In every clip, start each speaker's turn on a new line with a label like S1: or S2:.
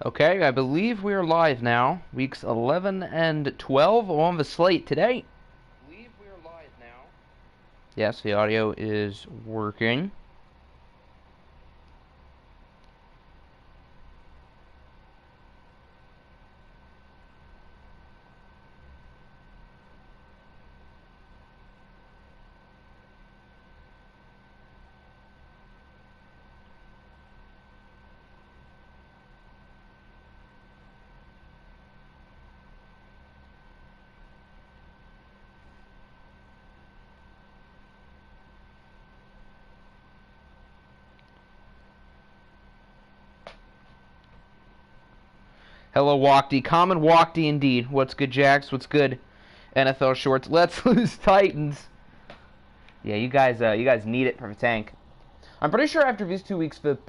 S1: Okay, I believe we are live now. Weeks 11 and 12 on the slate today. I believe we are live now. Yes, the audio is working. Hello, Walkdy. Common Walkdy indeed. What's good, Jax? What's good, NFL Shorts? Let's lose Titans. Yeah, you guys need it for the tank. I'm pretty sure after these 2 weeks, the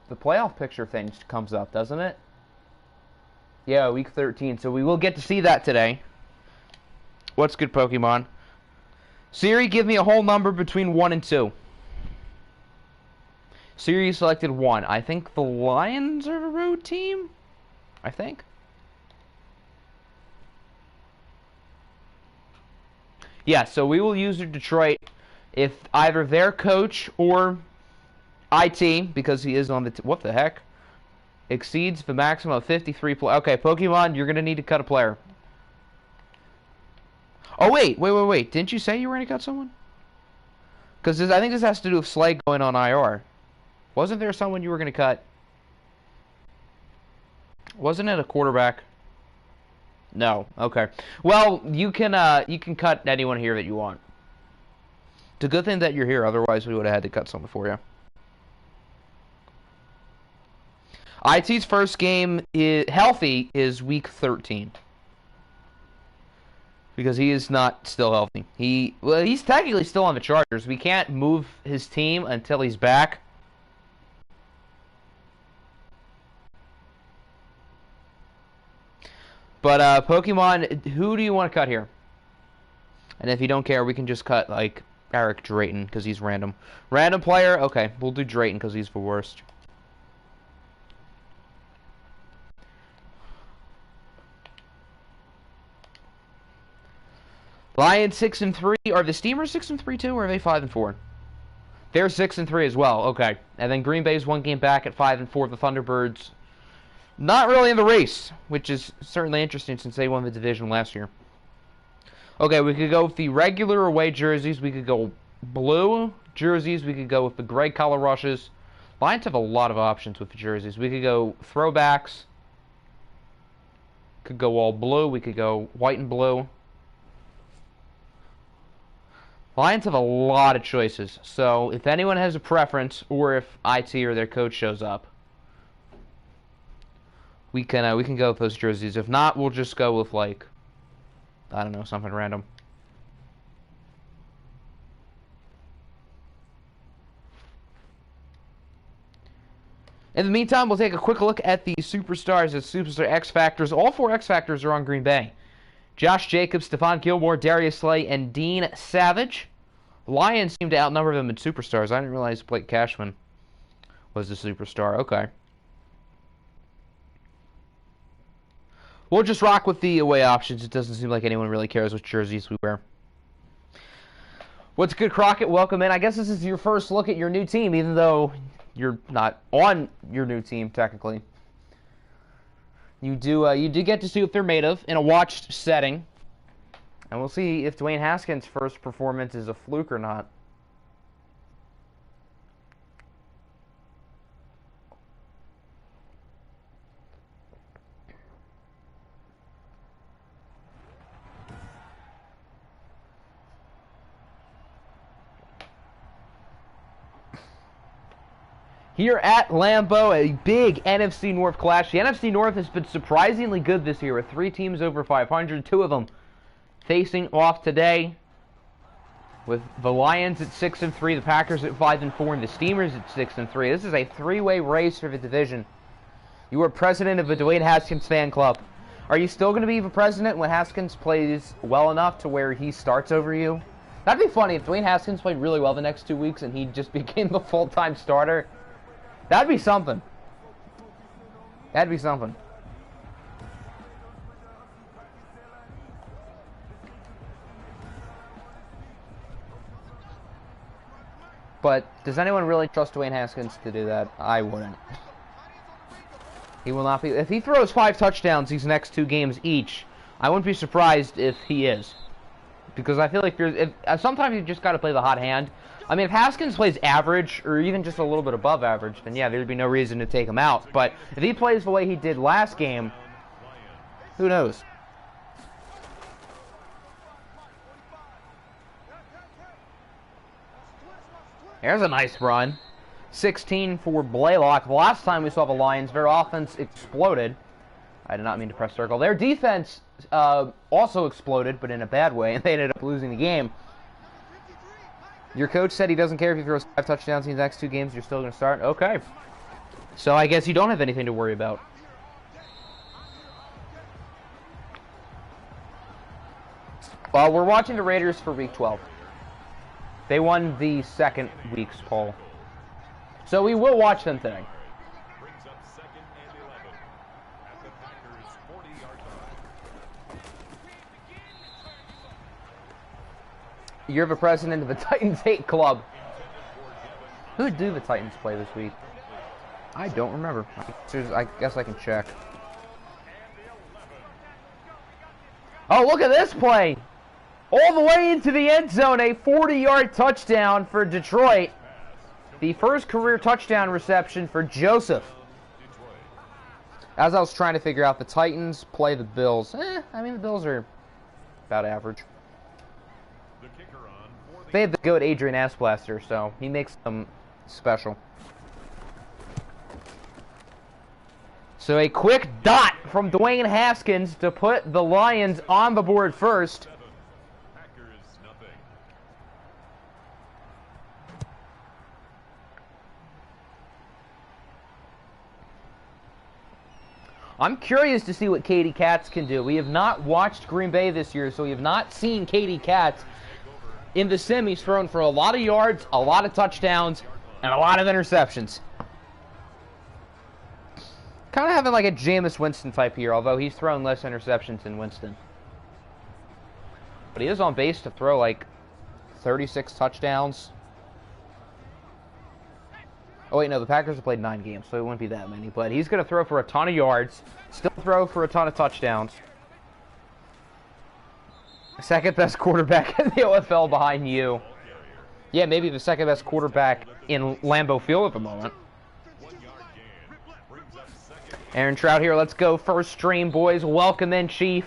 S1: playoff picture thing comes up, doesn't it? Yeah, week 13. So we will get to see that today. What's good, Pokemon? Siri, give me a whole number between 1 and 2. Siri selected 1. I think the Lions are a road team. I think. Yeah, so we will use Detroit if either their coach or IT, because he is on the... what the heck? Exceeds the maximum of 53 play. Okay, Pokemon, you're going to need to cut a player. Oh, wait. Didn't you say you were going to cut someone? Because I think this has to do with Slade going on IR. Wasn't there someone you were going to cut? Wasn't it a quarterback? No. Okay. Well, you can cut anyone here that you want. It's a good thing that you're here. Otherwise, we would have had to cut someone for you. IT's first game healthy is week 13. Because he is not still healthy. He's technically still on the Chargers. We can't move his team until he's back. But Pokemon, who do you want to cut here? And if you don't care, we can just cut like Eric Drayton because he's random. Random player? Okay, we'll do Drayton because he's the worst. Lions 6-3. Are the Steamers 6-3 too, or are they 5-4? They're 6-3 as well. Okay, and then Green Bay's 1 game back at 5-4. The Thunderbirds not really in the race, which is certainly interesting since they won the division last year. Okay, we could go with the regular away jerseys. We could go blue jerseys. We could go with the gray color rushes. Lions have a lot of options with the jerseys. We could go throwbacks. Could go all blue. We could go white and blue. Lions have a lot of choices. So if anyone has a preference, or if IT or their coach shows up, we can go with those jerseys. If not, we'll just go with like, I don't know, something random. In the meantime, we'll take a quick look at the superstars as Superstar X Factors. All 4 X Factors are on Green Bay. Josh Jacobs, Stephon Gilmore, Darius Slay, and Dean Savage. Lions seem to outnumber them in superstars. I didn't realize Blake Cashman was the superstar. Okay. We'll just rock with the away options. It doesn't seem like anyone really cares which jerseys we wear. What's good, Crockett? Welcome in. I guess this is your first look at your new team, even though you're not on your new team, technically. You do get to see what they're made of in a watched setting. And we'll see if Dwayne Haskins' first performance is a fluke or not. Here at Lambeau, a big NFC North clash. The NFC North has been surprisingly good this year with 3 teams over 500, 2 of them facing off today with the Lions at 6-3, the Packers at 5-4, and the Steamers at 6-3. This is a 3-way race for the division. You are president of the Dwayne Haskins fan club. Are you still going to be the president when Haskins plays well enough to where he starts over you? That'd be funny if Dwayne Haskins played really well the next 2 weeks and he just became the full-time starter. That'd be something. That'd be something. But does anyone really trust Dwayne Haskins to do that? I wouldn't. He will not be. If he throws 5 touchdowns these next 2 games each, I wouldn't be surprised if he is. Because I feel like sometimes you just got to play the hot hand. I mean, if Haskins plays average, or even just a little bit above average, then yeah, there'd be no reason to take him out. But if he plays the way he did last game, who knows? There's a nice run. 16 for Blaylock. The last time we saw the Lions, their offense exploded. I did not mean to press circle. Their defense also exploded, but in a bad way, and they ended up losing the game. Your coach said he doesn't care if he throws 5 touchdowns in the next 2 games, you're still going to start? Okay. So I guess you don't have anything to worry about. Well, we're watching the Raiders for Week 12. They won the second week's poll. So we will watch them today. You're the president of the Titans Hate Club. Who do the Titans play this week? I don't remember. I guess I can check. Oh, look at this play! All the way into the end zone, a 40-yard touchdown for Detroit. The first career touchdown reception for Joseph. As I was trying to figure out, the Titans play the Bills. I mean, the Bills are about average. They have the goat Adrian Asplaster, so he makes them special. So a quick dot from Dwayne Haskins to put the Lions on the board first. I'm curious to see what Katie Katz can do. We have not watched Green Bay this year, so we have not seen Katie Katz in the semis thrown for a lot of yards, a lot of touchdowns, and a lot of interceptions. Kind of having like a Jameis Winston type here, although he's thrown less interceptions than Winston. But he is on base to throw like 36 touchdowns. Oh wait, no, the Packers have played 9 games, so it wouldn't be that many. But he's going to throw for a ton of yards, still throw for a ton of touchdowns. Second best quarterback in the OFL behind you. Yeah, maybe the second best quarterback in Lambeau Field at the moment. Aaron Trout here. Let's go first stream, boys. Welcome in, Chief.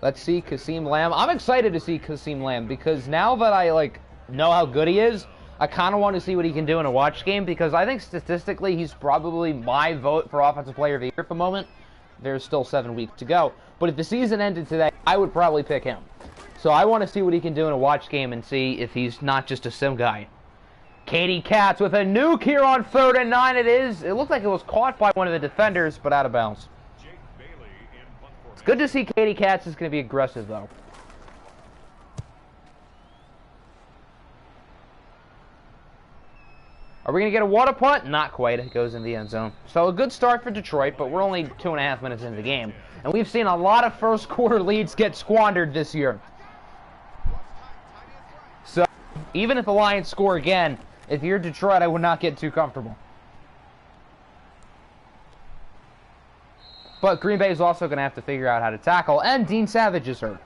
S1: Let's see Kasim Lamb. I'm excited to see Kasim Lamb because now that I know how good he is, I kind of want to see what he can do in a watch game because I think statistically he's probably my vote for Offensive Player of the Year at the moment. There's still 7 weeks to go. But if the season ended today, I would probably pick him. So I want to see what he can do in a watch game and see if he's not just a sim guy. Katie Katz with a nuke here on 3rd and 9. It looked like it was caught by one of the defenders, but out of bounds. It's good to see Katie Katz is going to be aggressive, though. Are we going to get a water punt? Not quite. It goes in the end zone. So a good start for Detroit, but we're only 2.5 minutes into the game. And we've seen a lot of first quarter leads get squandered this year. So even if the Lions score again, if you're Detroit, I would not get too comfortable. But Green Bay is also going to have to figure out how to tackle. And Dean Savage is hurt.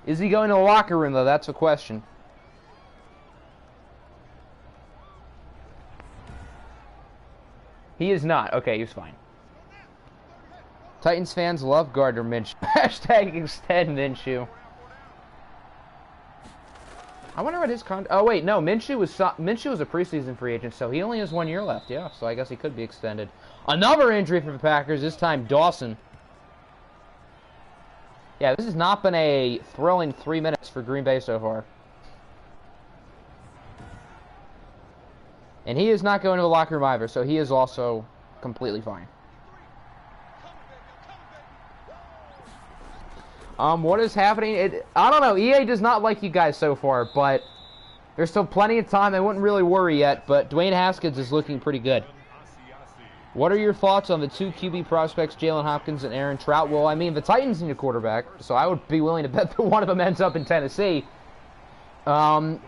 S1: Is he going to the locker room, though? That's the question. He is not. Okay, he's fine. Titans fans love Gardner Minshew. Hashtag extend Minshew. I wonder what his contract... Oh, wait, no. Minshew was a preseason free agent, so he only has 1 year left. Yeah, so I guess he could be extended. Another injury for the Packers, this time Dawson. Yeah, this has not been a thrilling 3 minutes for Green Bay so far. And he is not going to the locker room either, so he is also completely fine. What is happening? I don't know. EA does not like you guys so far, but There's still plenty of time. I wouldn't really worry yet, but Dwayne Haskins is looking pretty good. What are your thoughts on the two QB prospects, Jalen Hopkins and Aaron Trout? Well, I mean, the Titans need a quarterback, so I would be willing to bet that one of them ends up in Tennessee. But,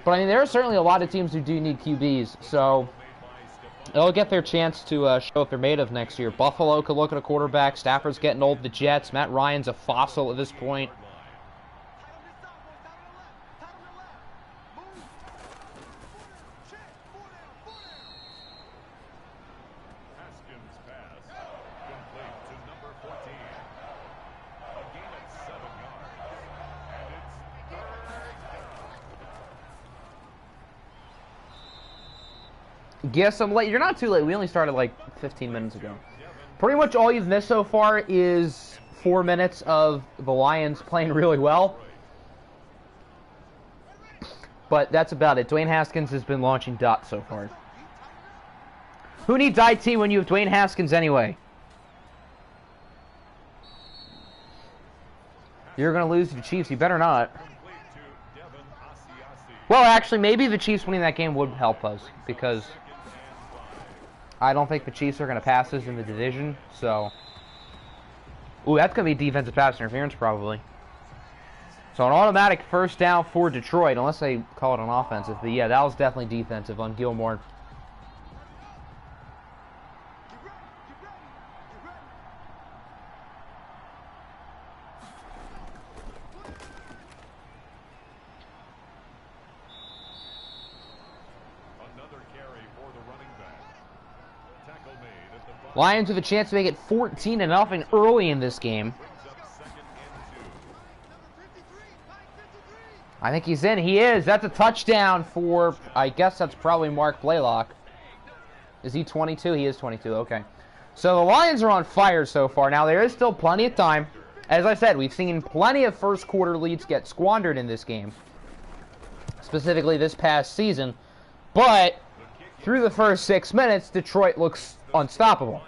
S1: I mean, there are certainly a lot of teams who do need QBs, so they'll get their chance to show what they're made of next year. Buffalo could look at a quarterback. Stafford's getting old. The Jets. Matt Ryan's a fossil at this point. Yes, I'm late. You're not too late. We only started like 15 minutes ago. Pretty much all you've missed so far is 4 minutes of the Lions playing really well. But that's about it. Dwayne Haskins has been launching dots so far. Who needs IT when you have Dwayne Haskins anyway? You're going to lose to the Chiefs. You better not. Well, actually, maybe the Chiefs winning that game would help us, because I don't think the Chiefs are going to pass us in the division, so... Ooh, that's going to be defensive pass interference, probably. So an automatic first down for Detroit, unless they call it an offensive. But yeah, that was definitely defensive on Gilmore. Lions with a chance to make it 14-0 early in this game. I think he's in. He is. That's a touchdown for, I guess that's probably Mark Blaylock. Is he 22? He is 22. Okay. So the Lions are on fire so far. Now, there is still plenty of time. As I said, we've seen plenty of first quarter leads get squandered in this game. Specifically this past season. But through the first 6 minutes, Detroit looks unstoppable.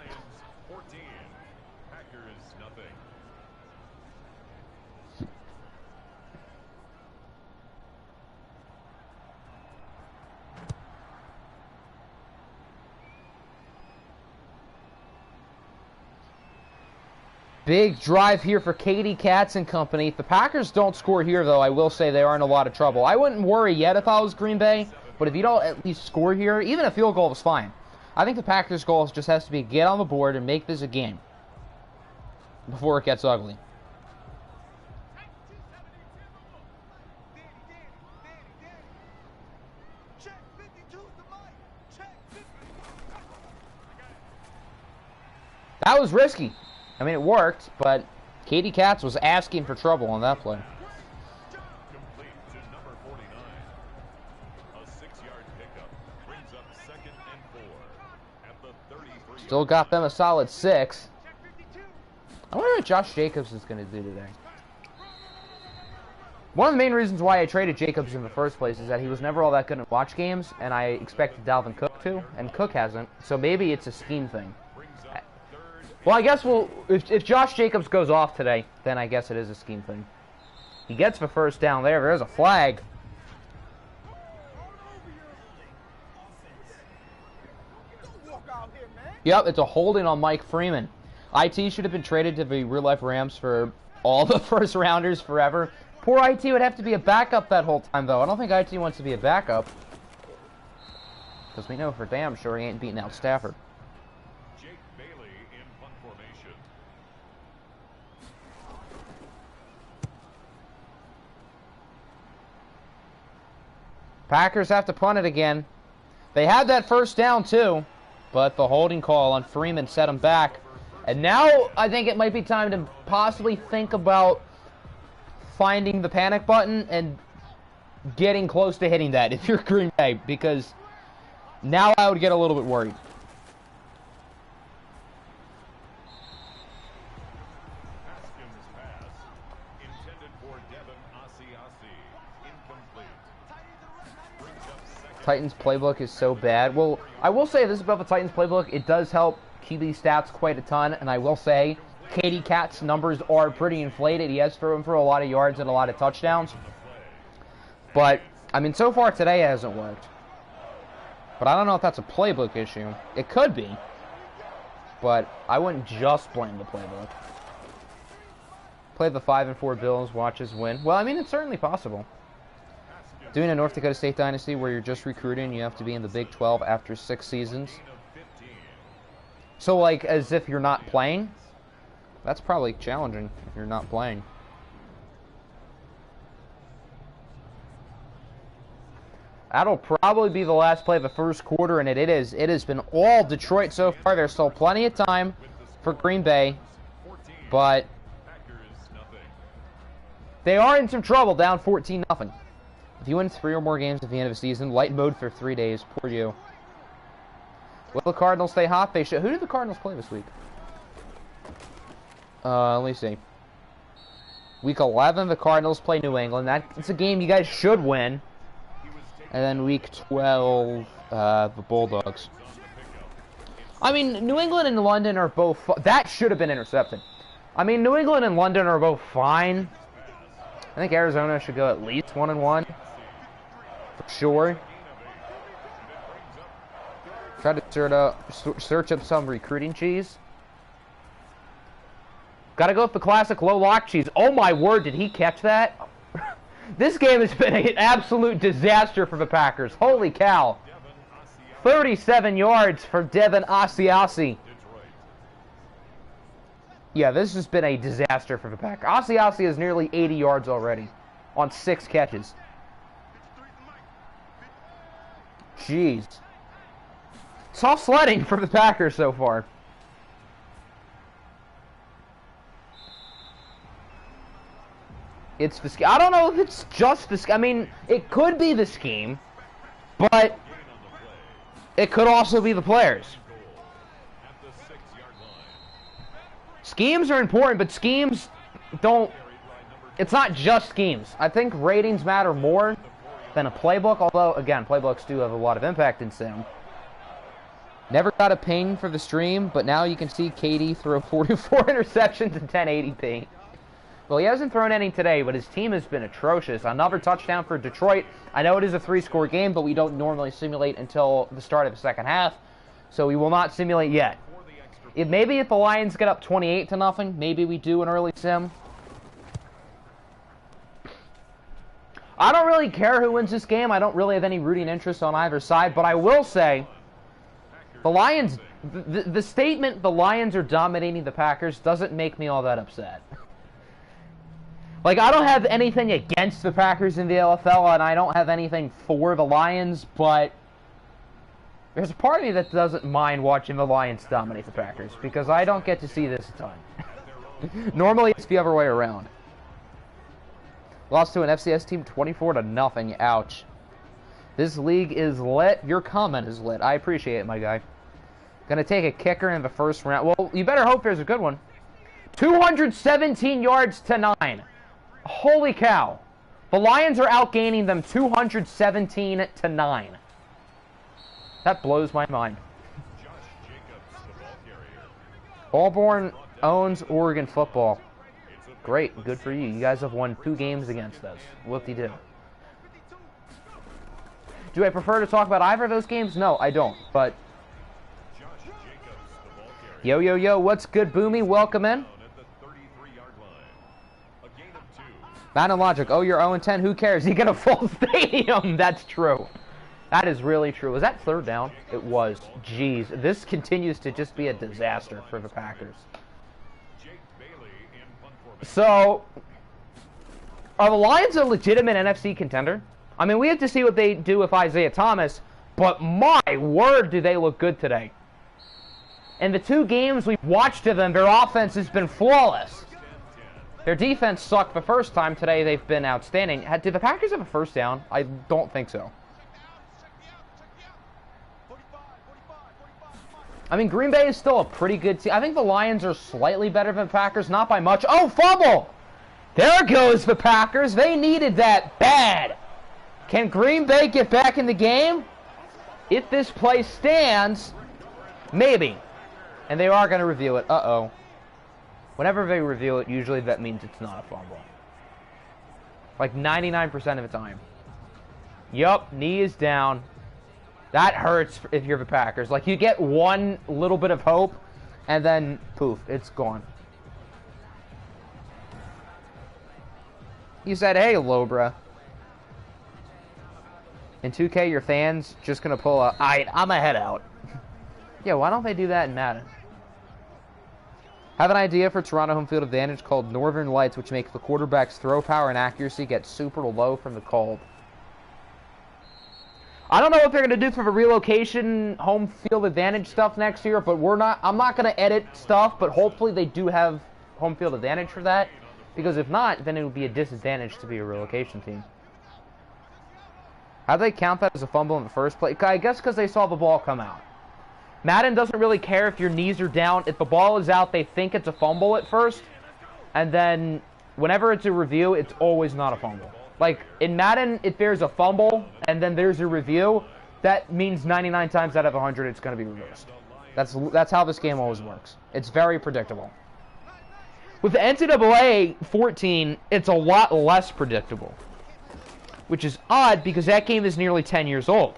S1: Big drive here for Katie Katz and company. If the Packers don't score here, though, I will say they are in a lot of trouble. I wouldn't worry yet if I was Green Bay, but if you don't at least score here, even a field goal is fine. I think the Packers' goal just has to be get on the board and make this a game before it gets ugly. That was risky. I mean, it worked, but Katie Katz was asking for trouble on that play. Still got them a solid 6. I wonder what Josh Jacobs is going to do today. One of the main reasons why I traded Jacobs in the first place is that he was never all that good at watch games, and I expected Dalvin Cook to, and Cook hasn't. So maybe it's a scheme thing. Well, I guess if Josh Jacobs goes off today, then I guess it is a scheme thing. He gets the first down there. There's a flag. Yep, it's a holding on Mike Freeman. IT should have been traded to the real-life Rams for all the first-rounders forever. Poor IT would have to be a backup that whole time, though. I don't think IT wants to be a backup. Because we know for damn sure he ain't beating out Stafford. Packers have to punt it again. They had that first down, too. But the holding call on Freeman set him back. And now I think it might be time to possibly think about finding the panic button and getting close to hitting that if you're Green Bay. Because now I would get a little bit worried. Titans playbook is so bad. Well, I will say this about the Titans playbook. It does help QB stats quite a ton, and I will say Katie Katz's numbers are pretty inflated. He has thrown for a lot of yards and a lot of touchdowns. But I mean, so far today it hasn't worked. But I don't know if that's a playbook issue. It could be. But I wouldn't just blame the playbook. Play the 5-4 Bills, watch us win. Well, I mean, it's certainly possible. Doing a North Dakota State Dynasty where you're just recruiting, you have to be in the Big 12 after 6 seasons. So, like, as if you're not playing? That's probably challenging if you're not playing. That'll probably be the last play of the first quarter, and it is. It has been all Detroit so far. There's still plenty of time for Green Bay, but they are in some trouble, down 14-0. If you win 3 or more games at the end of the season, light mode for 3 days. Poor you. Will the Cardinals stay hot? They should. Who did the Cardinals play this week? Let me see. Week 11, the Cardinals play New England. That's a game you guys should win. And then week 12, the Bulldogs. I mean, New England and London are both... That should have been intercepted. I mean, New England and London are both fine. I think Arizona should go at least 1-1. For sure. Try to search up some recruiting cheese. Gotta go with the classic low lock cheese. Oh my word, did he catch that? This game has been an absolute disaster for the Packers. Holy cow. 37 yards for Devin Asiasi. Yeah, this has been a disaster for the Packers. Asiasi is nearly 80 yards already on 6 catches. Jeez. Tough sledding for the Packers so far. It's the scheme. I don't know if it's just the scheme. I mean, it could be the scheme, but it could also be the players. Schemes are important, but schemes don't... It's not just schemes. I think ratings matter more than a playbook, although, again, playbooks do have a lot of impact in sim. Never got a ping for the stream, but now you can see KD throw 44 interceptions in 1080p. Well, he hasn't thrown any today, but his team has been atrocious. Another touchdown for Detroit. I know it is a 3-score game, but we don't normally simulate until the start of the second half, so we will not simulate yet. Maybe if the Lions get up 28-0, maybe we do an early sim. I don't really care who wins this game. I don't really have any rooting interest on either side, but I will say the Lions, the statement the Lions are dominating the Packers doesn't make me all that upset. Like, I don't have anything against the Packers in the OFL, and I don't have anything for the Lions, but there's a part of me that doesn't mind watching the Lions dominate the Packers, because I don't get to see this a ton. Normally, it's the other way around. Lost to an FCS team 24-0. Ouch. This league is lit. Your comment is lit. I appreciate it, my guy. Gonna take a kicker in the first round. Well, you better hope there's a good one. 217 yards to 9. Holy cow. The Lions are outgaining them 217-9. That blows my mind. Auburn owns Oregon football. Great. Good for you. You guys have won 2 games against us. Whoop-de-doo. Do I prefer to talk about either of those games? No, I don't. But yo, yo, yo. What's good, Boomy? Welcome in. Mountain Logic, oh, you're 0-10. Who cares? You get a full stadium. That's true. That is really true. Was that 3rd down? It was. Jeez. This continues to just be a disaster for the Packers. So, are the Lions a legitimate NFC contender? I mean, we have to see what they do with Isaiah Thomas, but my word, do they look good today. In the 2 games we've watched of them, their offense has been flawless. Their defense sucked the first time. Today they've been outstanding. Did the Packers have a first down? I don't think so. I mean, Green Bay is still a pretty good team. I think the Lions are slightly better than the Packers, not by much. Oh, fumble! There goes the Packers. They needed that bad. Can Green Bay get back in the game? If this play stands, maybe. And they are going to review it. Uh-oh. Whenever they review it, usually that means it's not a fumble. Like 99% of the time. Yup, knee is down. That hurts if you're the Packers. Like, you get one little bit of hope, and then, poof, it's gone. You said, hey, Lobra. In 2K, your fans just gonna pull a, I'm a head out. Yeah, why don't they do that in Madden? Have an idea for Toronto home field advantage called Northern Lights, which makes the quarterback's throw power and accuracy get super low from the cold. I don't know what they're going to do for the relocation home field advantage stuff next year, but I'm not going to edit stuff, but hopefully they do have home field advantage for that, because if not, then it would be a disadvantage to be a relocation team. How do they count that as a fumble in the first place? I guess because they saw the ball come out. Madden doesn't really care if your knees are down. If the ball is out, they think it's a fumble at first, and then whenever it's a review, it's always not a fumble. Like, in Madden, if there's a fumble, and then there's a review, that means 99 times out of 100 it's going to be reversed. That's how this game always works. It's very predictable. With the NCAA 14, it's a lot less predictable. Which is odd, because that game is nearly 10 years old.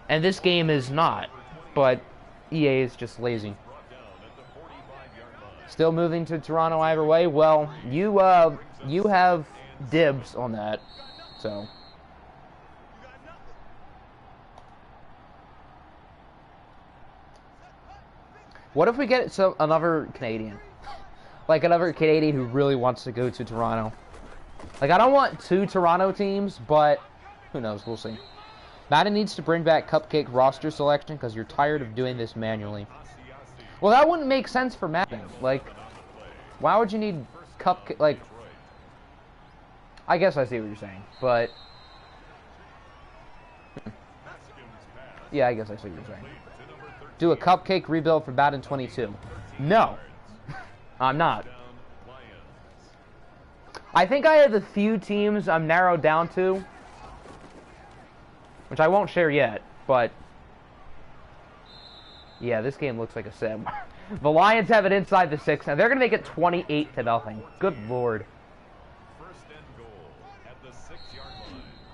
S1: And this game is not. But EA is just lazy. Still moving to Toronto either way? Well, you have dibs on that, so. What if we get another Canadian? Like another Canadian who really wants to go to Toronto. Like, I don't want 2 Toronto teams, but who knows, we'll see. Madden needs to bring back Cupcake roster selection because you're tired of doing this manually. Well, that wouldn't make sense for Madden. Like, why would you need Cupcake, like, I guess I see what you're saying, but yeah, I guess I see what you're saying. Do a Cupcake rebuild for Madden 22. No, I'm not. I think I have a few teams I'm narrowed down to, which I won't share yet, but yeah, this game looks like a sim. The Lions have it inside the 6, and they're going to make it 28-0. Good lord.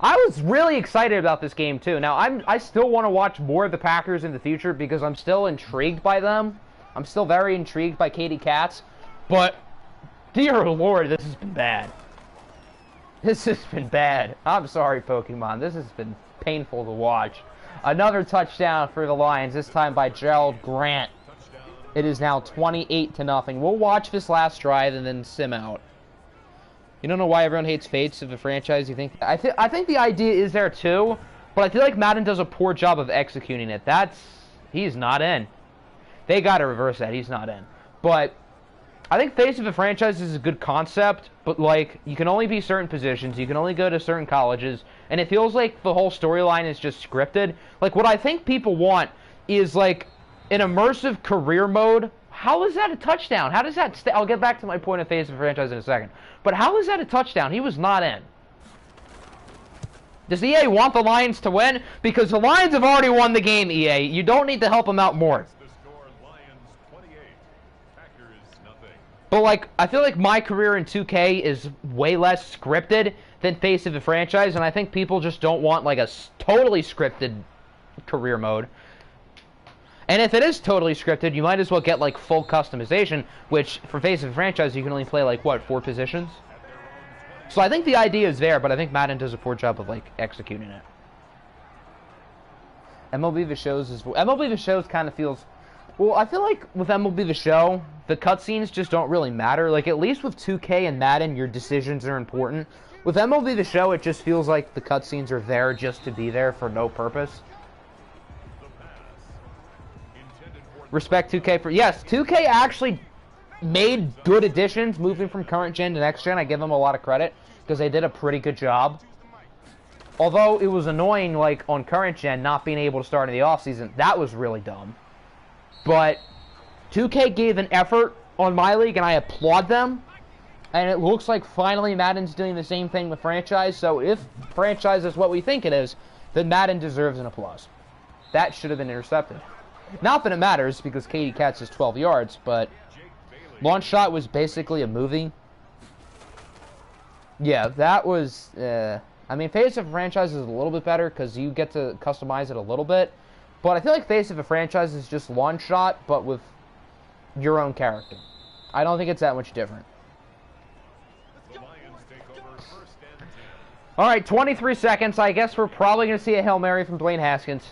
S1: I was really excited about this game too. Now, I still want to watch more of the Packers in the future because I'm still intrigued by them. I'm still very intrigued by Katie Katz, but dear lord, this has been bad. This has been bad. I'm sorry, Pokemon. This has been painful to watch. Another touchdown for the Lions, this time by Gerald Grant. It is now 28-0. We'll watch this last drive and then sim out. You don't know why everyone hates Fates of the franchise? You think? I think the idea is there too, but I feel like Madden does a poor job of executing it. He's not in. They got to reverse that. He's not in. But I think Face of the franchise is a good concept, but like you can only be certain positions, you can only go to certain colleges, and it feels like the whole storyline is just scripted. Like what I think people want is like an immersive career mode. How is that a touchdown? How does that I'll get back to my point of Face of the franchise in a second. But how is that a touchdown? He was not in. Does EA want the Lions to win? Because the Lions have already won the game, EA. You don't need to help them out more. But, like, I feel like my career in 2K is way less scripted than Face of the franchise, and I think people just don't want, like, a totally scripted career mode. And if it is totally scripted, you might as well get, like, full customization, which, for Face of the franchise, you can only play, like, what, 4 positions? So I think the idea is there, but I think Madden does a poor job of, like, executing it. MLB The Shows kind of feels... Well, I feel like with MLB The Show, the cutscenes just don't really matter. Like, at least with 2K and Madden, your decisions are important. With MLB The Show, it just feels like the cutscenes are there just to be there for no purpose. Respect 2K for... Yes, 2K actually made good additions moving from current gen to next gen. I give them a lot of credit because they did a pretty good job. Although it was annoying, like, on current gen, not being able to start in the offseason. That was really dumb. But 2K gave an effort on my league, and I applaud them. And it looks like finally Madden's doing the same thing with franchise. So if franchise is what we think it is, then Madden deserves an applause. That should have been intercepted. Not that it matters, because Katie Katz is 12 yards, but launch shot was basically a movie. Yeah, that was... I mean, Face of a Franchise is a little bit better because you get to customize it a little bit. But I feel like Face of a Franchise is just one shot, but with your own character. I don't think it's that much different. All right, 23 seconds. I guess we're probably going to see a Hail Mary from Dwayne Haskins.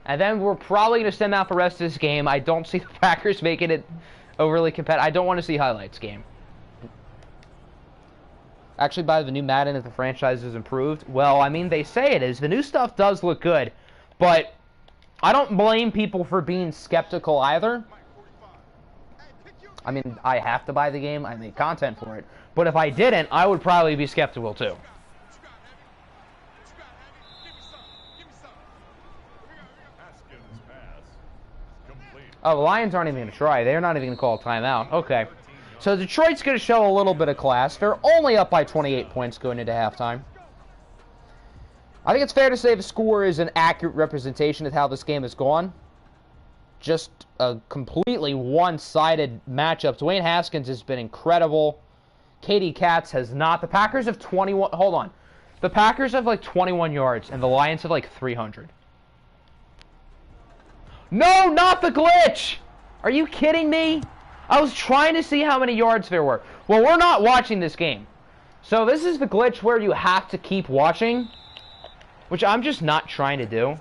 S1: And then we're probably going to send out the rest of this game. I don't see the Packers making it overly competitive. I don't want to see highlights game. Actually, by the new Madden, if the franchise is improved, well, I mean, they say it is. The new stuff does look good, but I don't blame people for being skeptical either. I mean, I have to buy the game. I make content for it. But if I didn't, I would probably be skeptical too. Oh, the Lions aren't even going to try. They're not even going to call a timeout. Okay. So Detroit's going to show a little bit of class. They're only up by 28 points going into halftime. I think it's fair to say the score is an accurate representation of how this game has gone. Just a completely one-sided matchup. Dwayne Haskins has been incredible. Katie Katz has not. The Packers have 21... Hold on. The Packers have like 21 yards, and the Lions have like 300. No, not the glitch! Are you kidding me? I was trying to see how many yards there were. Well, we're not watching this game. So this is the glitch where you have to keep watching, which I'm just not trying to do.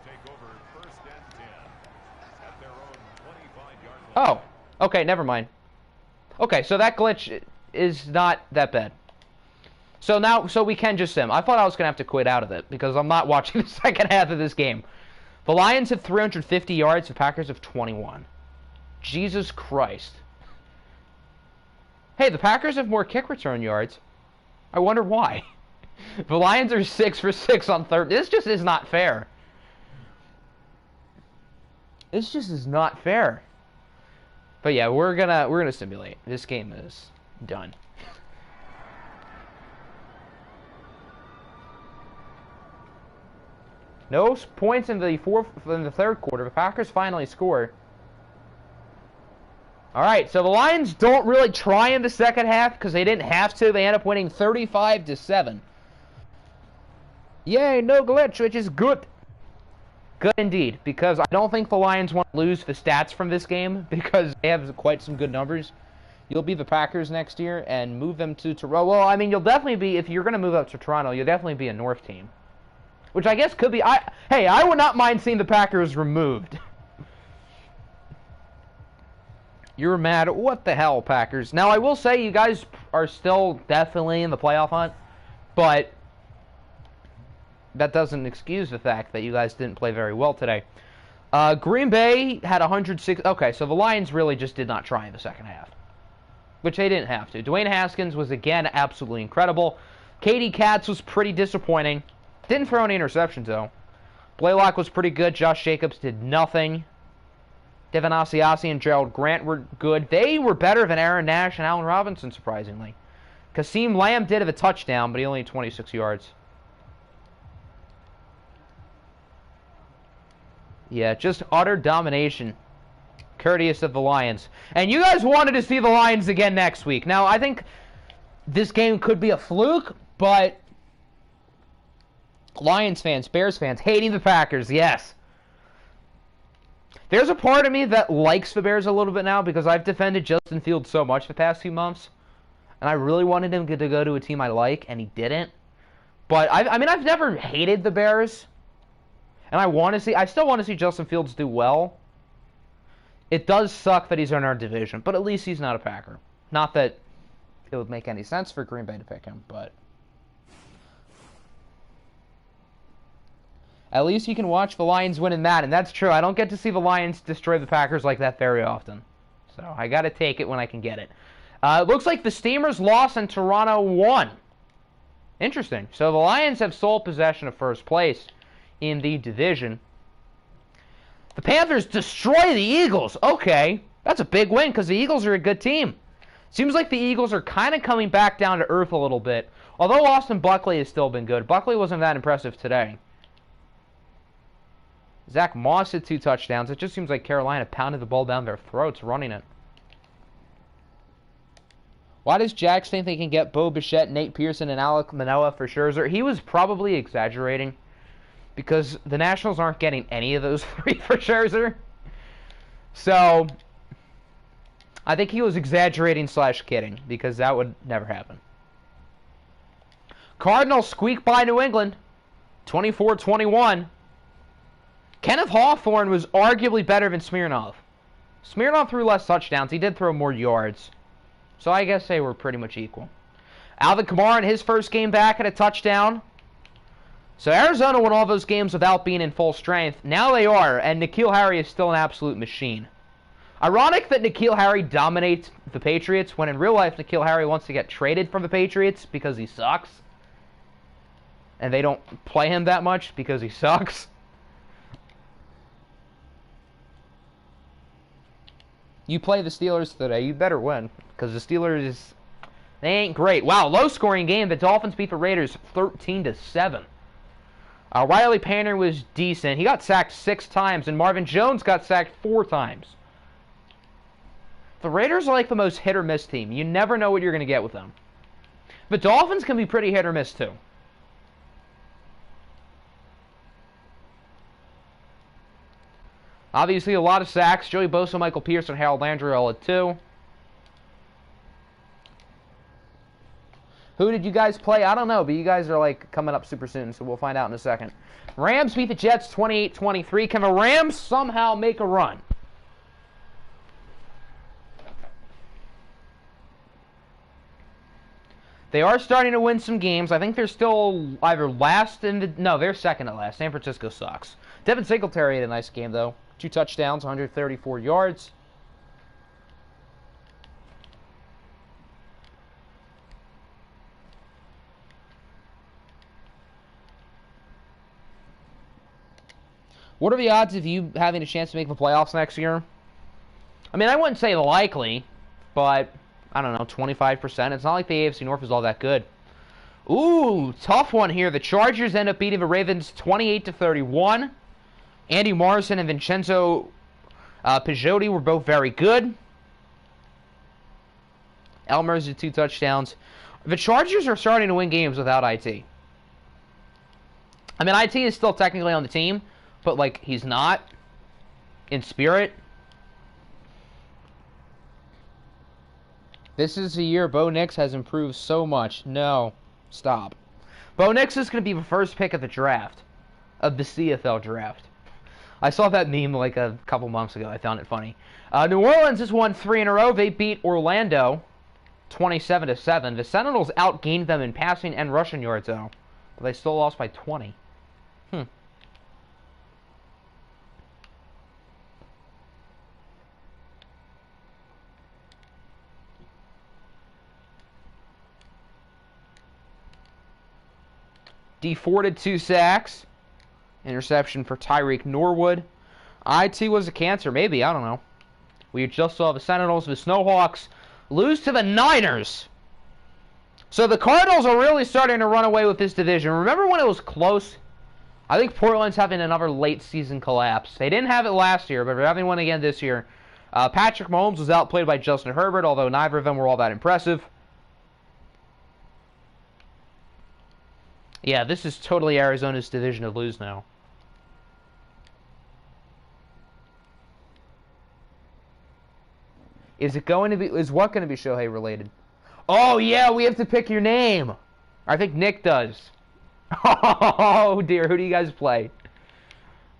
S1: Oh, okay, never mind. Okay, so that glitch is not that bad. So now, we can just sim. I thought I was going to have to quit out of it because I'm not watching the second half of this game. The Lions have 350 yards, the Packers have 21. Jesus Christ. Hey, the Packers have more kick return yards. I wonder why. The Lions are 6 for 6 on third. This just is not fair. This just is not fair. But yeah, we're gonna simulate. This game is done. No points in the third quarter. The Packers finally score. All right, so the Lions don't really try in the second half because they didn't have to. They end up winning 35-7. Yay, no glitch, which is good. Good indeed, because I don't think the Lions want to lose the stats from this game because they have quite some good numbers. You'll be the Packers next year and move them to Toronto. Well, I mean, you'll definitely be, if you're going to move up to Toronto, you'll definitely be a North team. Which I guess could be... Hey, I would not mind seeing the Packers removed. You're mad. What the hell, Packers? Now, I will say you guys are still definitely in the playoff hunt, but that doesn't excuse the fact that you guys didn't play very well today. Green Bay had 106... Okay, so the Lions really just did not try in the second half, which they didn't have to. Dwayne Haskins was, again, absolutely incredible. Katie Katz was pretty disappointing. Didn't throw any interceptions, though. Blaylock was pretty good. Josh Jacobs did nothing. Devin Asiasi and Gerald Grant were good. They were better than Aaron Nash and Allen Robinson, surprisingly. Kasim Lamb did have a touchdown, but he only had 26 yards. Yeah, just utter domination. Courteous of the Lions. And you guys wanted to see the Lions again next week. Now, I think this game could be a fluke, but Lions fans, Bears fans, hating the Packers, yes. There's a part of me that likes the Bears a little bit now because I've defended Justin Fields so much the past few months. And I really wanted him to go to a team I like, and he didn't. But, I mean, I've never hated the Bears. And I still want to see Justin Fields do well. It does suck that he's in our division, but at least he's not a Packer. Not that it would make any sense for Green Bay to pick him, but at least you can watch the Lions win in Madden. That's true. I don't get to see the Lions destroy the Packers like that very often. So I got to take it when I can get it. It looks like the Steamers lost and Toronto won. Interesting. So the Lions have sole possession of first place in the division. The Panthers destroy the Eagles. Okay. That's a big win because the Eagles are a good team. Seems like the Eagles are kind of coming back down to earth a little bit. Although Austin Buckley has still been good. Buckley wasn't that impressive today. Zach Moss had 2 touchdowns. It just seems like Carolina pounded the ball down their throats running it. Why does Jax think they can get Bo Bichette, Nate Pearson, and Alec Manoah for Scherzer? He was probably exaggerating because the Nationals aren't getting any of those three for Scherzer. So I think he was exaggerating / kidding because that would never happen. Cardinals squeak by New England, 24-21. Kenneth Hawthorne was arguably better than Smirnoff. Smirnoff threw less touchdowns. He did throw more yards. So I guess they were pretty much equal. Alvin Kamara in his first game back had a touchdown. So Arizona won all those games without being in full strength. Now they are, and N'Keal Harry is still an absolute machine. Ironic that N'Keal Harry dominates the Patriots when in real life N'Keal Harry wants to get traded from the Patriots because he sucks. And they don't play him that much because he sucks. You play the Steelers today, you better win. Because the Steelers, they ain't great. Wow, low-scoring game. The Dolphins beat the Raiders 13-7. Riley Painter was decent. He got sacked 6 times, and Marvin Jones got sacked 4 times. The Raiders are like the most hit-or-miss team. You never know what you're going to get with them. The Dolphins can be pretty hit-or-miss, too. Obviously, a lot of sacks. Joey Bosa, Michael Pierce, and Harold Landry all at 2. Who did you guys play? I don't know, but you guys are like coming up super soon, so we'll find out in a second. Rams beat the Jets 28-23. Can the Rams somehow make a run? They are starting to win some games. I think they're still either last in the... No, they're second to last. San Francisco sucks. Devin Singletary had a nice game, though. 2 touchdowns, 134 yards. What are the odds of you having a chance to make the playoffs next year? I mean, I wouldn't say likely, but I don't know, 25%. It's not like the AFC North is all that good. Ooh, tough one here. The Chargers end up beating the Ravens 28-31. Andy Morrison and Vincenzo Pagiotti were both very good. Elmer's had 2 touchdowns. The Chargers are starting to win games without IT. I mean, IT is still technically on the team, but, like, he's not in spirit. This is the year Bo Nix has improved so much. No. Stop. Bo Nix is going to be the first pick of the draft. Of the CFL draft. I saw that meme, like, a couple months ago. I found it funny. New Orleans has won 3 in a row. They beat Orlando 27-7. The Sentinels outgained them in passing and rushing yards, though. But they still lost by 20. D Ford had 2 sacks. Interception for Tyreek Norwood. IT was a cancer, maybe. I don't know. We just saw the Sentinels, the Snowhawks, lose to the Niners. So the Cardinals are really starting to run away with this division. Remember when it was close? I think Portland's having another late season collapse. They didn't have it last year, but they're having one again this year. Patrick Mahomes was outplayed by Justin Herbert, although neither of them were all that impressive. Yeah, this is totally Arizona's division to lose now. Is what going to be Shohei related? Oh yeah, we have to pick your name. I think Nick does. Oh dear, who do you guys play?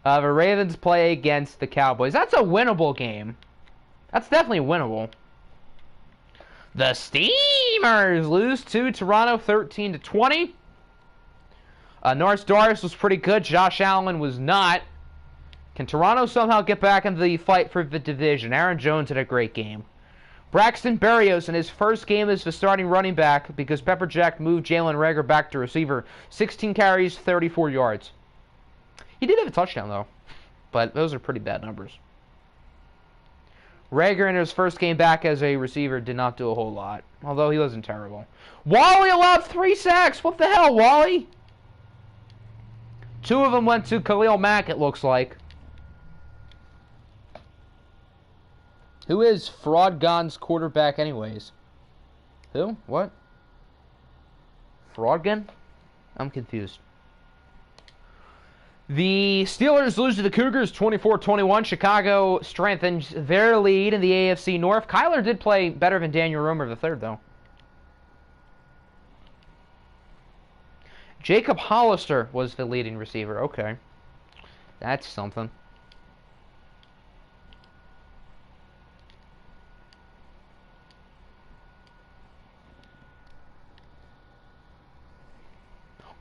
S1: The Ravens play against the Cowboys. That's a winnable game. That's definitely winnable. The Steamers lose to Toronto 13-20. Norris Doris was pretty good. Josh Allen was not. Can Toronto somehow get back into the fight for the division? Aaron Jones had a great game. Braxton Berrios in his first game as the starting running back because Pepper Jack moved Jalen Reagor back to receiver. 16 carries, 34 yards. He did have a touchdown, though. But those are pretty bad numbers. Reagor in his first game back as a receiver did not do a whole lot. Although he wasn't terrible. Wally allowed 3 sacks. What the hell, Wally? 2 of them went to Khalil Mack, it looks like. Who is Fraud Gon's quarterback anyways? Who? What? Froggen? I'm confused. The Steelers lose to the Cougars 24-21. Chicago strengthens their lead in the AFC North. Kyler did play better than Daniel Romer III, though. Jacob Hollister was the leading receiver. Okay. That's something.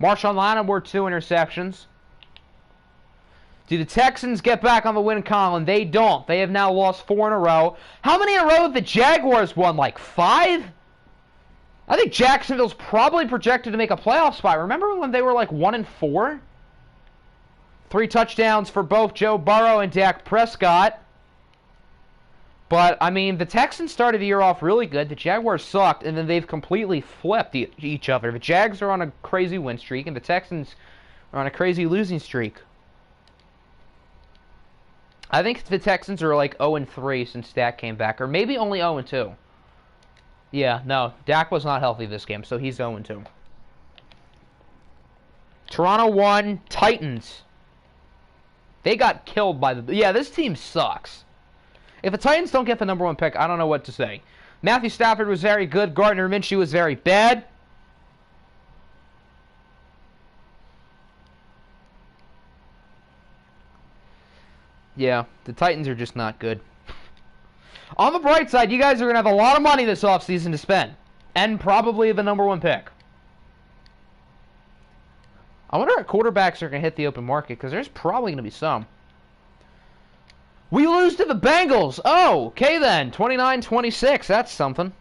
S1: Marshawn Lattimore, 2 interceptions. Do the Texans get back on the win column? They don't. They have now lost 4 in a row. How many in a row have the Jaguars won? Like 5? I think Jacksonville's probably projected to make a playoff spot. Remember when they were like 1-4? 3 touchdowns for both Joe Burrow and Dak Prescott. But, I mean, the Texans started the year off really good. The Jaguars sucked, and then they've completely flipped each other. The Jags are on a crazy win streak, and the Texans are on a crazy losing streak. I think the Texans are like 0-3 since Dak came back, or maybe only 0-2. Yeah, no, Dak was not healthy this game, so he's 0-2. Toronto won. Titans. They got killed by the... Yeah, this team sucks. If the Titans don't get the #1 pick, I don't know what to say. Matthew Stafford was very good. Gardner Minshew was very bad. Yeah, the Titans are just not good. On the bright side, you guys are going to have a lot of money this offseason to spend. And probably the #1 pick. I wonder if quarterbacks are going to hit the open market, because there's probably going to be some. We lose to the Bengals. Oh, okay then. 29-26. That's something.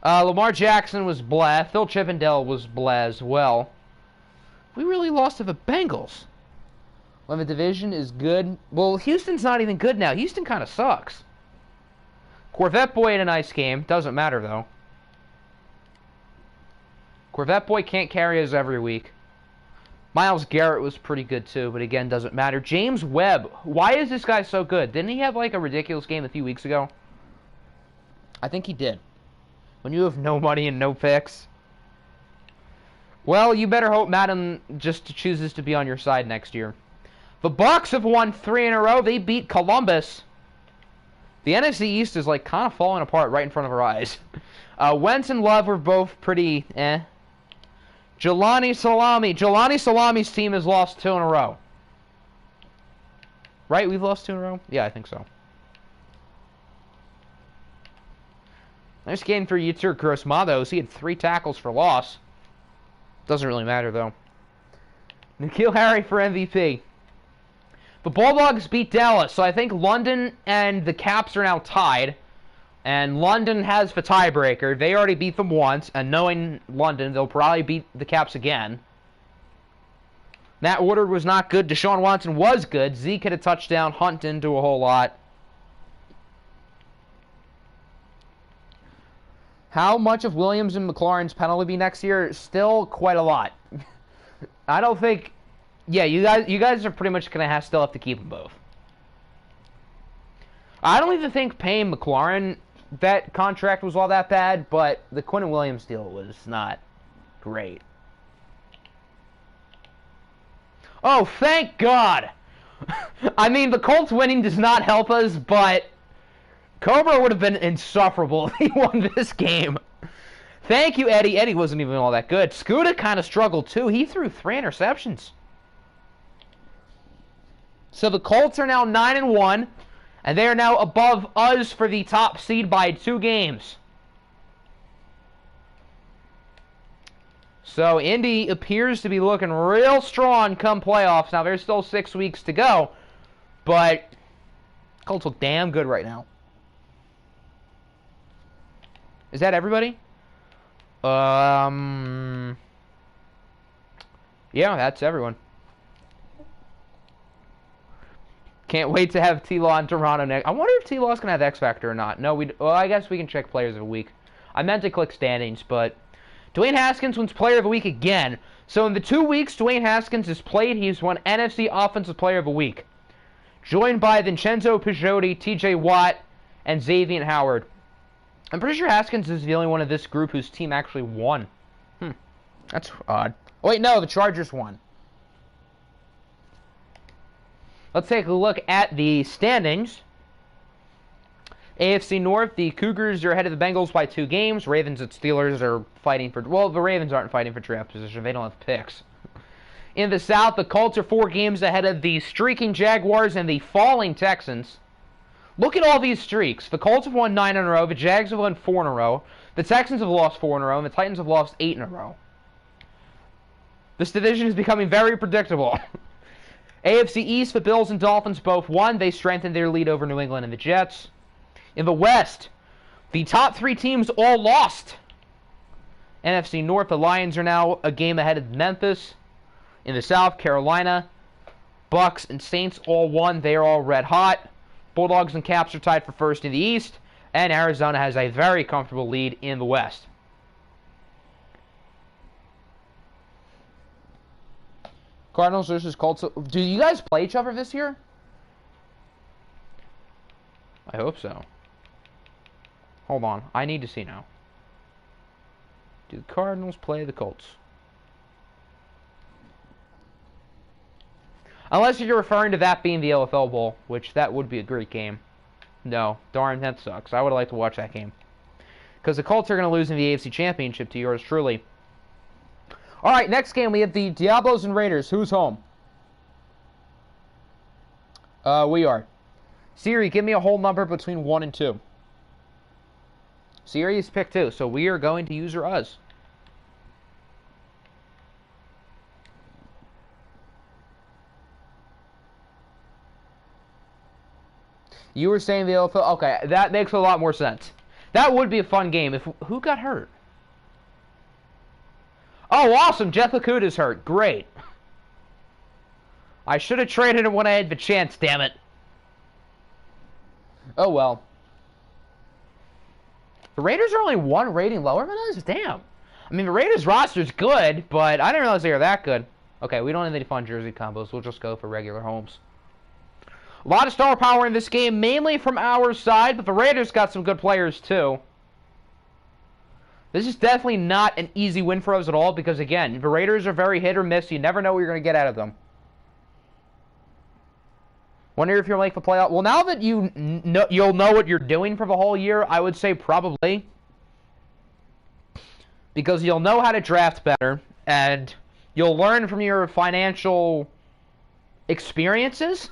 S1: Lamar Jackson was blah. Phil Chippendale was blah as well. We really lost to the Bengals. When the division is good. Well, Houston's not even good now. Houston kind of sucks. Corvette Boy had a nice game. Doesn't matter, though. Corvette Boy can't carry us every week. Myles Garrett was pretty good, too, but again, doesn't matter. James Webb. Why is this guy so good? Didn't he have, like, a ridiculous game a few weeks ago? I think he did. When you have no money and no picks. Well, you better hope Madden just chooses to be on your side next year. The Bucs have won 3 in a row. They beat Columbus. The NFC East is, like, kind of falling apart right in front of our eyes. Wentz and Love were both pretty Jelani Salami. Jelani Salami's team has lost 2 in a row. Right? We've lost 2 in a row? Yeah, I think so. Nice game for Yitzhak Gross-Matos. He had 3 tackles for loss. Doesn't really matter, though. N'Keal Harry for MVP. The Bulldogs beat Dallas, so I think London and the Caps are now tied. And London has the tiebreaker. They already beat them once, and knowing London, they'll probably beat the Caps again. Matt Woodard was not good. Deshaun Watson was good. Zeke had a touchdown. Hunt didn't do a whole lot. How much of Williams and McLaurin's penalty be next year? Still quite a lot. I don't think... Yeah, you guys are pretty much going to still have to keep them both. I don't even think paying McLaurin that contract was all that bad, but the Quinnen Williams deal was not great. Oh, thank God! I mean, the Colts winning does not help us, but Cobra would have been insufferable if he won this game. Thank you, Eddie. Eddie wasn't even all that good. Scooter kind of struggled, too. He threw 3 interceptions. So the Colts are now 9-1, and they are now above us for the top seed by 2 games. So Indy appears to be looking real strong come playoffs. Now, there's still 6 weeks to go, but Colts look damn good right now. Is that everybody? Yeah, that's everyone. Can't wait to have T-Law in Toronto next. I wonder if T-Law's going to have X Factor or not. No, well, I guess we can check Players of the Week. I meant to click standings, but Dwayne Haskins wins Player of the Week again. So in the 2 weeks Dwayne Haskins has played, he's won NFC Offensive Player of the Week. Joined by Vincenzo Pizzotti, TJ Watt, and Xavier Howard. I'm pretty sure Haskins is the only one of this group whose team actually won. That's odd. Oh, wait, no, the Chargers won. Let's take a look at the standings. AFC North, the Cougars are ahead of the Bengals by 2 games. Ravens and Steelers are fighting for... Well, the Ravens aren't fighting for draft position. They don't have picks. In the South, the Colts are 4 games ahead of the streaking Jaguars and the falling Texans. Look at all these streaks. The Colts have won 9 in a row. The Jags have won 4 in a row. The Texans have lost 4 in a row. And the Titans have lost 8 in a row. This division is becoming very predictable. AFC East, the Bills and Dolphins both won. They strengthened their lead over New England and the Jets. In the West, the top 3 teams all lost. NFC North, the Lions are now a game ahead of Memphis. In the South, Carolina, Bucks, and Saints all won. They are all red hot. Bulldogs and Caps are tied for first in the East. And Arizona has a very comfortable lead in the West. Cardinals versus Colts. Do you guys play each other this year? I hope so. Hold on. I need to see now. Do the Cardinals play the Colts? Unless you're referring to that being the OFL Bowl, which that would be a great game. No. Darn, that sucks. I would like to watch that game. Because the Colts are going to lose in the AFC Championship to yours truly. Alright, next game we have the Diablos and Raiders. Who's home? We are. Siri, give me a whole number between 1 and 2. Siri is picked 2, so we are going to use her us. You were saying the OFL. Okay, that makes a lot more sense. That would be a fun game. Who got hurt? Oh, awesome! Jeff Okudah's hurt. Great. I should have traded him when I had the chance, damn it. Oh, well. The Raiders are only 1 rating lower than us? Damn. I mean, the Raiders roster's good, but I didn't realize they were that good. Okay, we don't have any fun jersey combos. We'll just go for regular homes. A lot of star power in this game, mainly from our side, but the Raiders got some good players, too. This is definitely not an easy win for us at all, because, again, the Raiders are very hit or miss. You never know what you're going to get out of them. Wonder if you'll make the playoff. Well, now that you'll know what you're doing for the whole year, I would say probably. Because you'll know how to draft better, and you'll learn from your financial experiences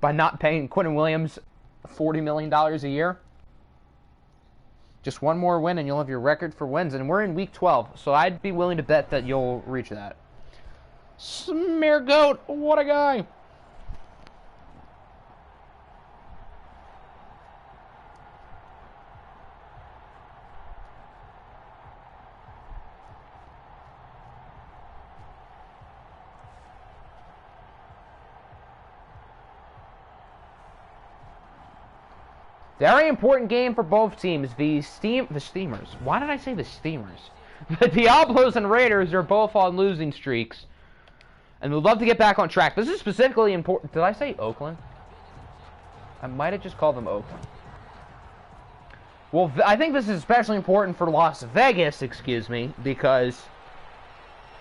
S1: by not paying Quentin Williams $40 million a year. Just 1 more win, and you'll have your record for wins. And we're in Week 12, so I'd be willing to bet that you'll reach that. Smear Goat, what a guy! Very important game for both teams. The Steamers. Why did I say the Steamers? The Diablos and Raiders are both on losing streaks. And we'd love to get back on track. This is specifically important. Did I say Oakland? I might have just called them Oakland. Well, I think this is especially important for Las Vegas, excuse me, because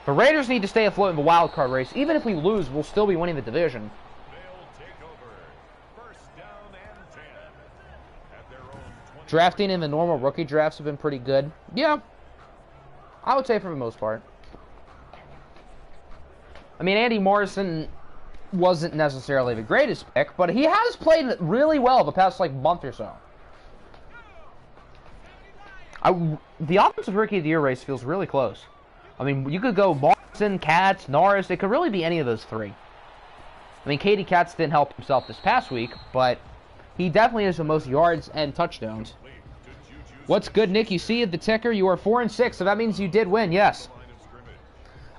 S1: the Raiders need to stay afloat in the wild card race. Even if we lose, we'll still be winning the division. Drafting in the normal rookie drafts have been pretty good. Yeah. I would say for the most part. I mean, Andy Morrison wasn't necessarily the greatest pick, but he has played really well the past, month or so. The Offensive Rookie of the Year race feels really close. I mean, you could go Morrison, Katz, Norris. It could really be any of those 3. I mean, Katie Katz didn't help himself this past week, but he definitely has the most yards and touchdowns. What's good, Nick? You see the ticker? You are 4-6, so that means you did win, yes.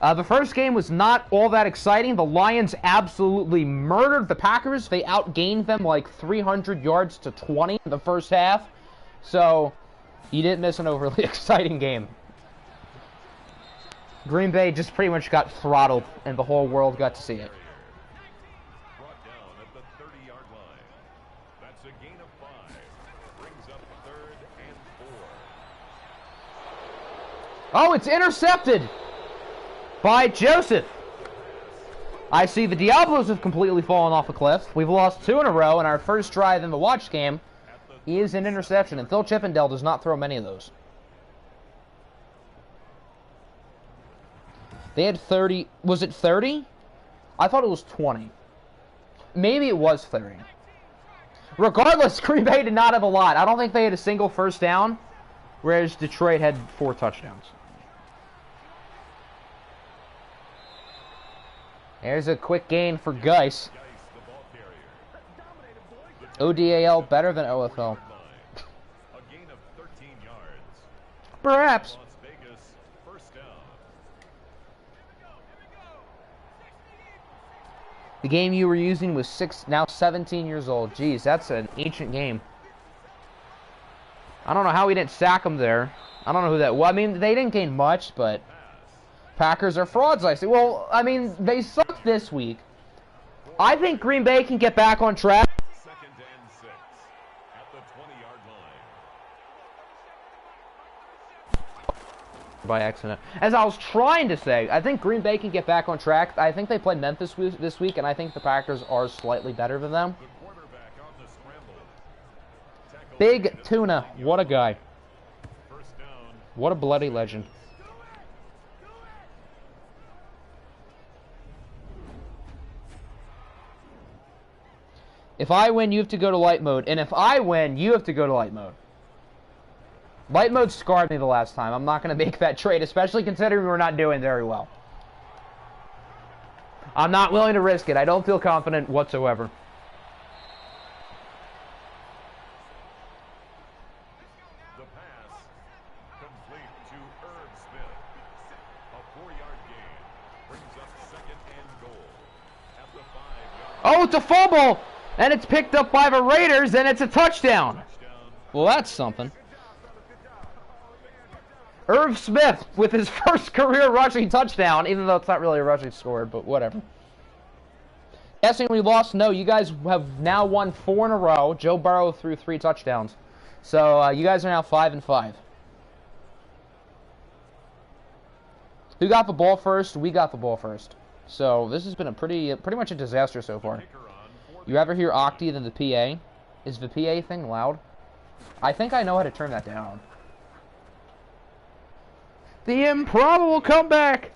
S1: The first game was not all that exciting. The Lions absolutely murdered the Packers. They outgained them 300 yards to 20 in the first half. So, you didn't miss an overly exciting game. Green Bay just pretty much got throttled, and the whole world got to see it. Oh, it's intercepted by Joseph. I see the Diablos have completely fallen off a cliff. We've lost 2 in a row, and our first drive in the watch game is an interception, and Phil Chippendale does not throw many of those. They had 30. Was it 30? I thought it was 20. Maybe it was 30. Regardless, Green Bay did not have a lot. I don't think they had a single first down, whereas Detroit had 4 touchdowns. There's a quick gain for Geis. ODAL better than OFL. Perhaps. The game you were using was now 17 years old. Jeez, that's an ancient game. I don't know how we didn't sack them there. I don't know who that... Well, I mean, they didn't gain much, but... Packers are frauds, I say. Well, I mean, they sucked this week. I think Green Bay can get back on track.
S2: Second and 6 at the 20-yard line.
S1: By accident. As I was trying to say, I think Green Bay can get back on track. I think they play Memphis this week, and I think the Packers are slightly better than them. Big Tuna, what a guy. What a bloody legend. If I win, you have to go to light mode. And if I win, you have to go to light mode. Light mode scarred me the last time. I'm not going to make that trade, especially considering we're not doing very well. I'm not willing to risk it. I don't feel confident whatsoever.
S2: The pass complete to Irv Smith. A 4-yard gain brings up second and goal at the 5-yard line.
S1: Oh, it's a fumble! And it's picked up by the Raiders, and it's a touchdown. Well, that's something. Irv Smith with his first career rushing touchdown, even though it's not really a rushing score, but whatever. Guessing we lost? No, you guys have now won 4 in a row. Joe Burrow threw 3 touchdowns. So you guys are now 5-5. Who got the ball first? We got the ball first. So this has been a pretty much a disaster so far. You ever hear Octi than the PA? Is the PA thing loud? I think I know how to turn that down. The improbable comeback!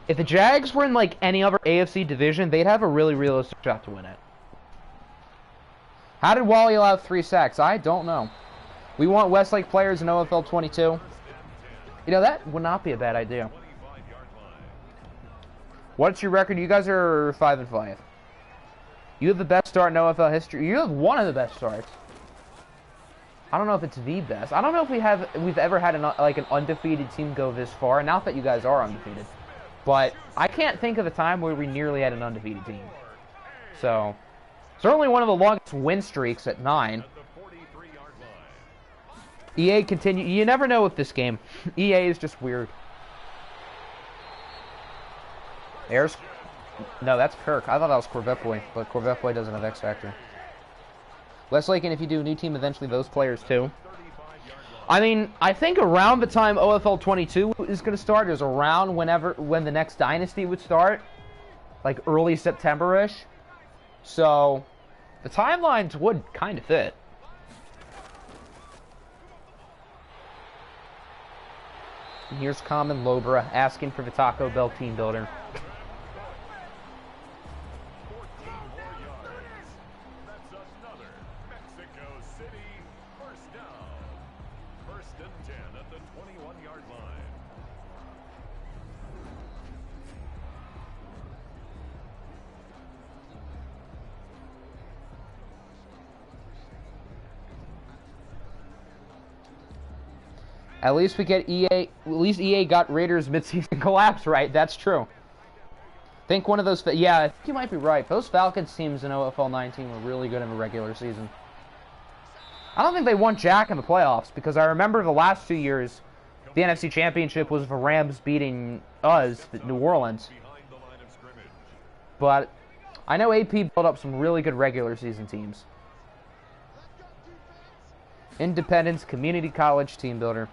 S1: If the Jags were in like any other AFC division, they'd have a really realistic shot to win it. How did Wally allow 3 sacks? I don't know. We want Westlake players in OFL 22. You know, that would not be a bad idea. What's your record? You guys are 5-5. You have the best start in OFL history. You have one of the best starts. I don't know if it's the best. I don't know if we've ever had an undefeated team go this far. Not that you guys are undefeated, but I can't think of a time where we nearly had an undefeated team. So, certainly one of the longest win streaks at 9. EA continue. You never know with this game. EA is just weird. No, that's Kirk. I thought that was Corvette Boy, but Corvette Boy doesn't have X Factor. Westlake, and if you do a new team, eventually those players too. I mean, I think around the time OFL 22 is going to start is around when the next dynasty would start, like early September-ish. So, the timelines would kind of fit. And here's Common Lobra asking for the Taco Bell team builder. At least we get EA. At least EA got Raiders midseason collapse right. That's true. Think one of those. Yeah, I think you might be right. Those Falcons teams in OFL 19 were really good in the regular season. I don't think they won jack in the playoffs because I remember the last 2 years, the NFC Championship was the Rams beating us, New Orleans. But I know AP built up some really good regular season teams. Independence Community College Team Builder.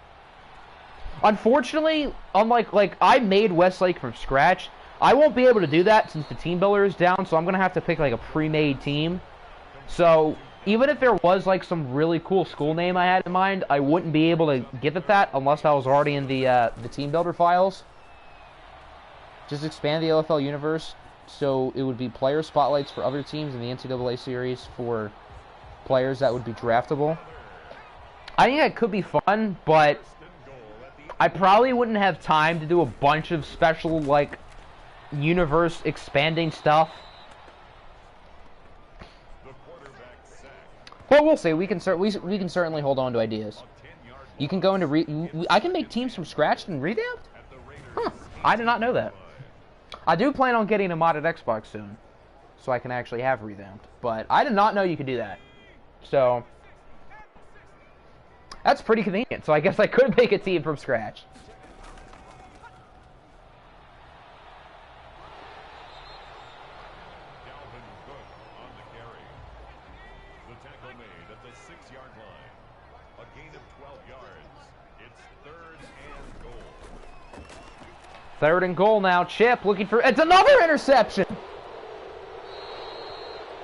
S1: Unfortunately, unlike, I made Westlake from scratch, I won't be able to do that since the team builder is down, so I'm going to have to pick, a pre-made team. So, even if there was, some really cool school name I had in mind, I wouldn't be able to give it that unless I was already in the team builder files. Just expand the OFL universe, so it would be player spotlights for other teams in the NCAA series for players that would be draftable. I think that could be fun, but I probably wouldn't have time to do a bunch of special, universe expanding stuff. Well, we'll see. We can certainly hold on to ideas. You can go into I can make teams from scratch and revamped? Huh. I did not know that. I do plan on getting a modded Xbox soon, so I can actually have revamped. But I did not know you could do that. So that's pretty convenient. So I guess I could make a team from scratch. Third and goal now. Chip looking for... It's another interception!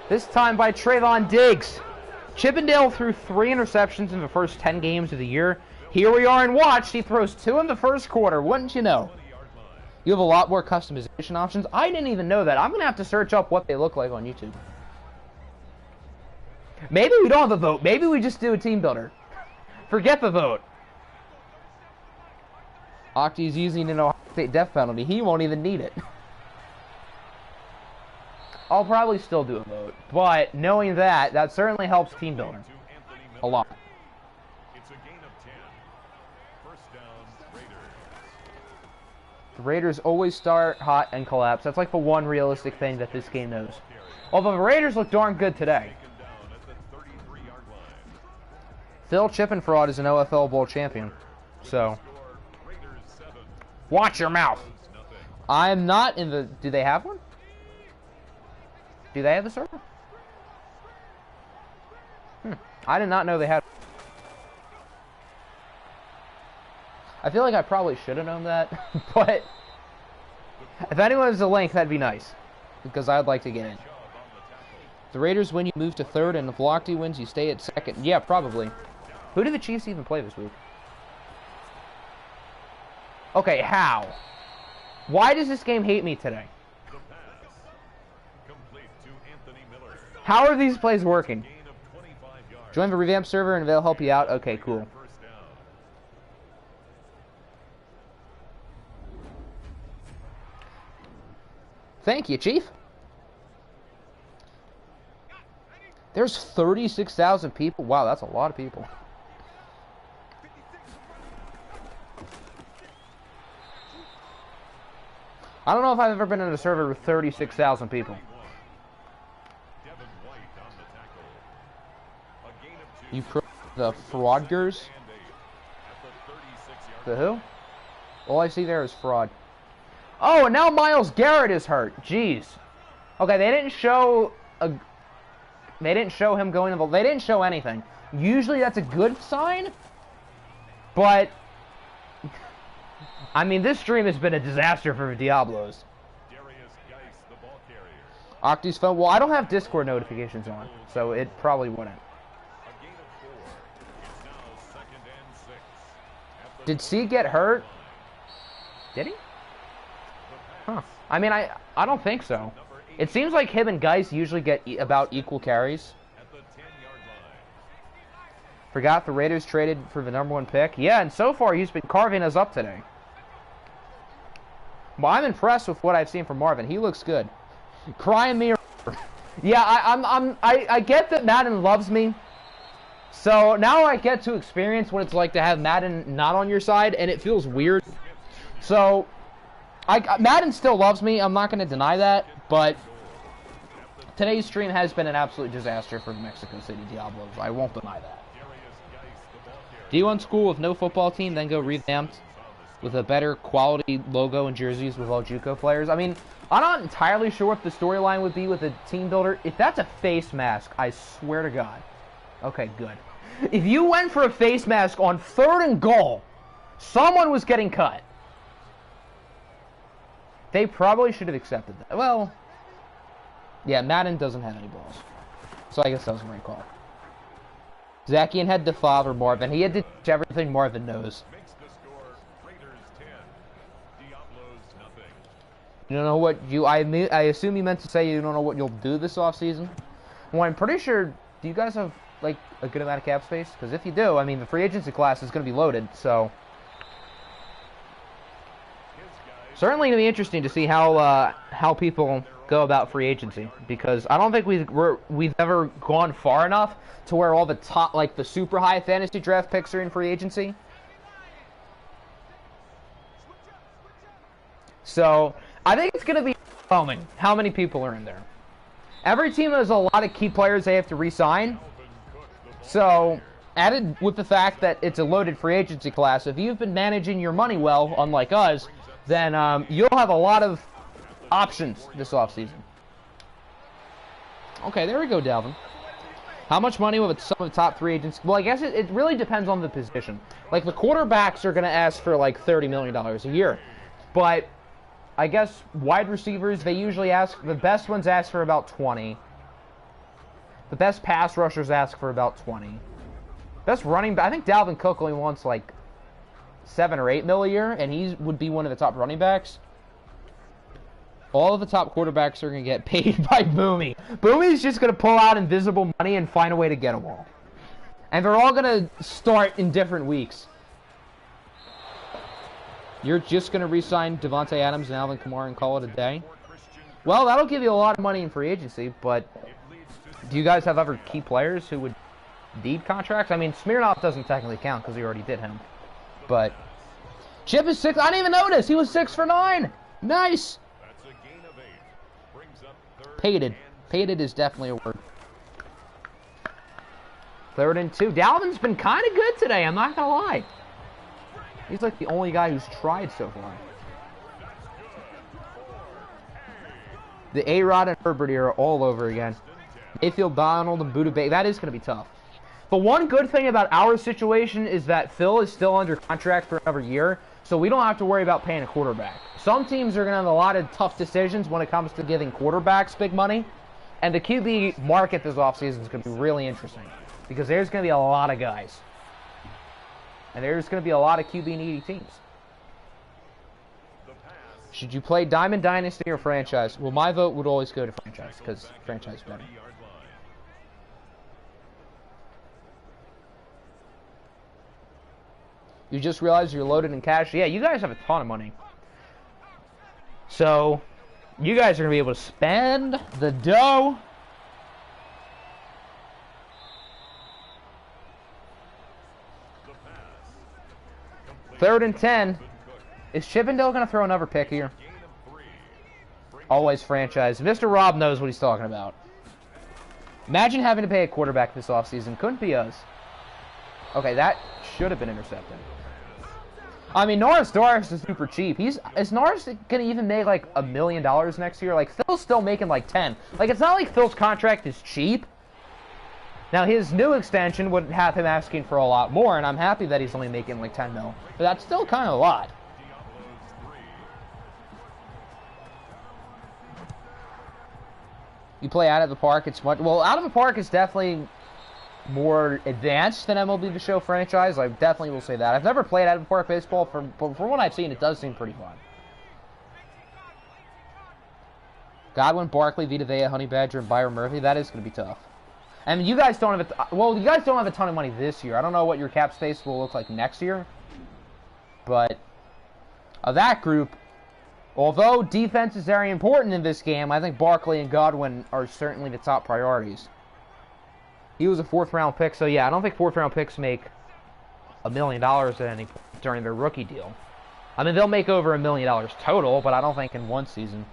S1: This time by Trayvon Diggs. Chippendale threw 3 interceptions in the first 10 games of the year. Here we are in watch. He throws 2 in the first quarter. Wouldn't you know? You have a lot more customization options. I didn't even know that. I'm going to have to search up what they look like on YouTube. Maybe we don't have a vote. Maybe we just do a team builder. Forget the vote. Octi's using an Ohio State death penalty. He won't even need it. I'll probably still do a vote, but knowing that certainly helps team builder a lot. The Raiders always start hot and collapse. That's the one realistic thing that this game knows. Although the Raiders look darn good today. Phil Chippenfraud is an OFL Bowl champion, so... Watch your mouth. I'm not in the... Do they have one? Do they have the server? I did not know they had... I feel like I probably should have known that, but... If anyone has a link, that'd be nice. Because I'd like to get in. If the Raiders win, you move to third, and if Lochte wins, you stay at second. Yeah, probably. Who do the Chiefs even play this week? Okay, how? Why does this game hate me today? How are these plays working? Join the revamped server and they'll help you out. Okay, cool. Thank you, Chief. There's 36,000 people. Wow, that's a lot of people. I don't know if I've ever been in a server with 36,000 people. You the fraudgers? The who? All I see there is fraud. Oh, and now Myles Garrett is hurt. Jeez. Okay, they didn't show him going to the... They didn't show anything. Usually that's a good sign, but... I mean, this stream has been a disaster for the Diablos. Octi's phone. Well, I don't have Discord notifications on, so it probably wouldn't. Did C get hurt? Did he? Huh. I mean, I don't think so. It seems like him and Geis usually get about equal carries. Forgot the Raiders traded for the #1 pick. Yeah, and so far he's been carving us up today. Well, I'm impressed with what I've seen from Marvin. He looks good. Crying me. Yeah, I get that Madden loves me. So now I get to experience what it's like to have Madden not on your side, and it feels weird. So Madden still loves me. I'm not going to deny that, but today's stream has been an absolute disaster for the Mexico City Diablos. I won't deny that. D1 school with no football team, then go revamped with a better quality logo and jerseys with all JUCO players. I mean, I'm not entirely sure what the storyline would be with a team builder. If that's a face mask, I swear to God. Okay, good. If you went for a face mask on 3rd and goal, someone was getting cut. They probably should have accepted that. Well, yeah, Madden doesn't have any balls. So I guess that was a right call. Zakian had to father Marvin. He had to teach everything Marvin knows.
S2: Makes the score Raiders 10, Diablos nothing.
S1: You don't know what you... I assume you meant to say you don't know what you'll do this offseason? Well, I'm pretty sure... Do you guys have, like, a good amount of cap space? Because if you do, I mean, the free agency class is going to be loaded, so... Certainly going to be interesting to see how people go about free agency, because I don't think we've ever gone far enough to where all the top, like the super high fantasy draft picks are in free agency. So I think it's going to be overwhelming how many people are in there. Every team has a lot of key players they have to re-sign. So added with the fact that it's a loaded free agency class, if you've been managing your money well, unlike us, then you'll have a lot of options this offseason. Okay, there we go, Dalvin. How much money will some of the top 3 agents... Well, I guess it really depends on the position. Like, the quarterbacks are going to ask for, like, $30 million a year. But I guess wide receivers, they usually ask... The best ones ask for about 20. The best pass rushers ask for about 20. Best running... I think Dalvin Cook only wants, like, 7 or 8 mil a year, and he would be one of the top running backs. All of the top quarterbacks are going to get paid by Boomy. Boomy's just going to pull out invisible money and find a way to get them all. And they're all going to start in different weeks. You're just going to re-sign Devontae Adams and Alvin Kamara and call it a day? Well, that'll give you a lot of money in free agency, but do you guys have other key players who would need contracts? I mean, Smirnoff doesn't technically count because he already did him. But Chip is 6. I didn't even notice. He was 6 for 9. Nice.
S2: That's a gain of 8. Brings up 3rd
S1: Pated. Pated is definitely a word. 3rd and 2. Dalvin's been kind of good today. I'm not going to lie. He's like the only guy who's tried so far. The A-Rod and Herbert are all over again. Mayfield, Donald, and Buda Bay. That is going to be tough. The one good thing about our situation is that Phil is still under contract for another year, so we don't have to worry about paying a quarterback. Some teams are going to have a lot of tough decisions when it comes to giving quarterbacks big money, and the QB market this offseason is going to be really interesting, because there's going to be a lot of guys, and there's going to be a lot of QB-needy teams. Should you play Diamond Dynasty or Franchise? Well, my vote would always go to Franchise, because Franchise is better. You just realized you're loaded in cash? Yeah, you guys have a ton of money. So, you guys are going to be able to spend the dough. Third and 10. Is Chippendale going to throw another pick here? Always Franchise. Mr. Rob knows what he's talking about. Imagine having to pay a quarterback this offseason. Couldn't be us. Okay, that should have been intercepted. I mean, Norris is super cheap. Is Norris going to even make, like, $1 million next year? Like, Phil's still making, like, 10. Like, it's not like Phil's contract is cheap. Now, his new extension would have him asking for a lot more, and I'm happy that he's only making, like, 10 mil. But that's still kind of a lot. You play Out of the Park, it's much... Well, Out of the Park is definitely more advanced than MLB The Show Franchise. I definitely will say that. I've never played Out of the Park baseball. From what I've seen, it does seem pretty fun. Godwin, Barkley, Vita Vea, Honey Badger, and Byron Murphy. That is going to be tough. And you guys don't have you guys don't have a ton of money this year. I don't know what your cap space will look like next year. But of that group, although defense is very important in this game, I think Barkley and Godwin are certainly the top priorities. He was a 4th-round pick, so yeah, I don't think 4th-round picks make $1 million at any point during their rookie deal. I mean, they'll make over $1 million total, but I don't think in one season.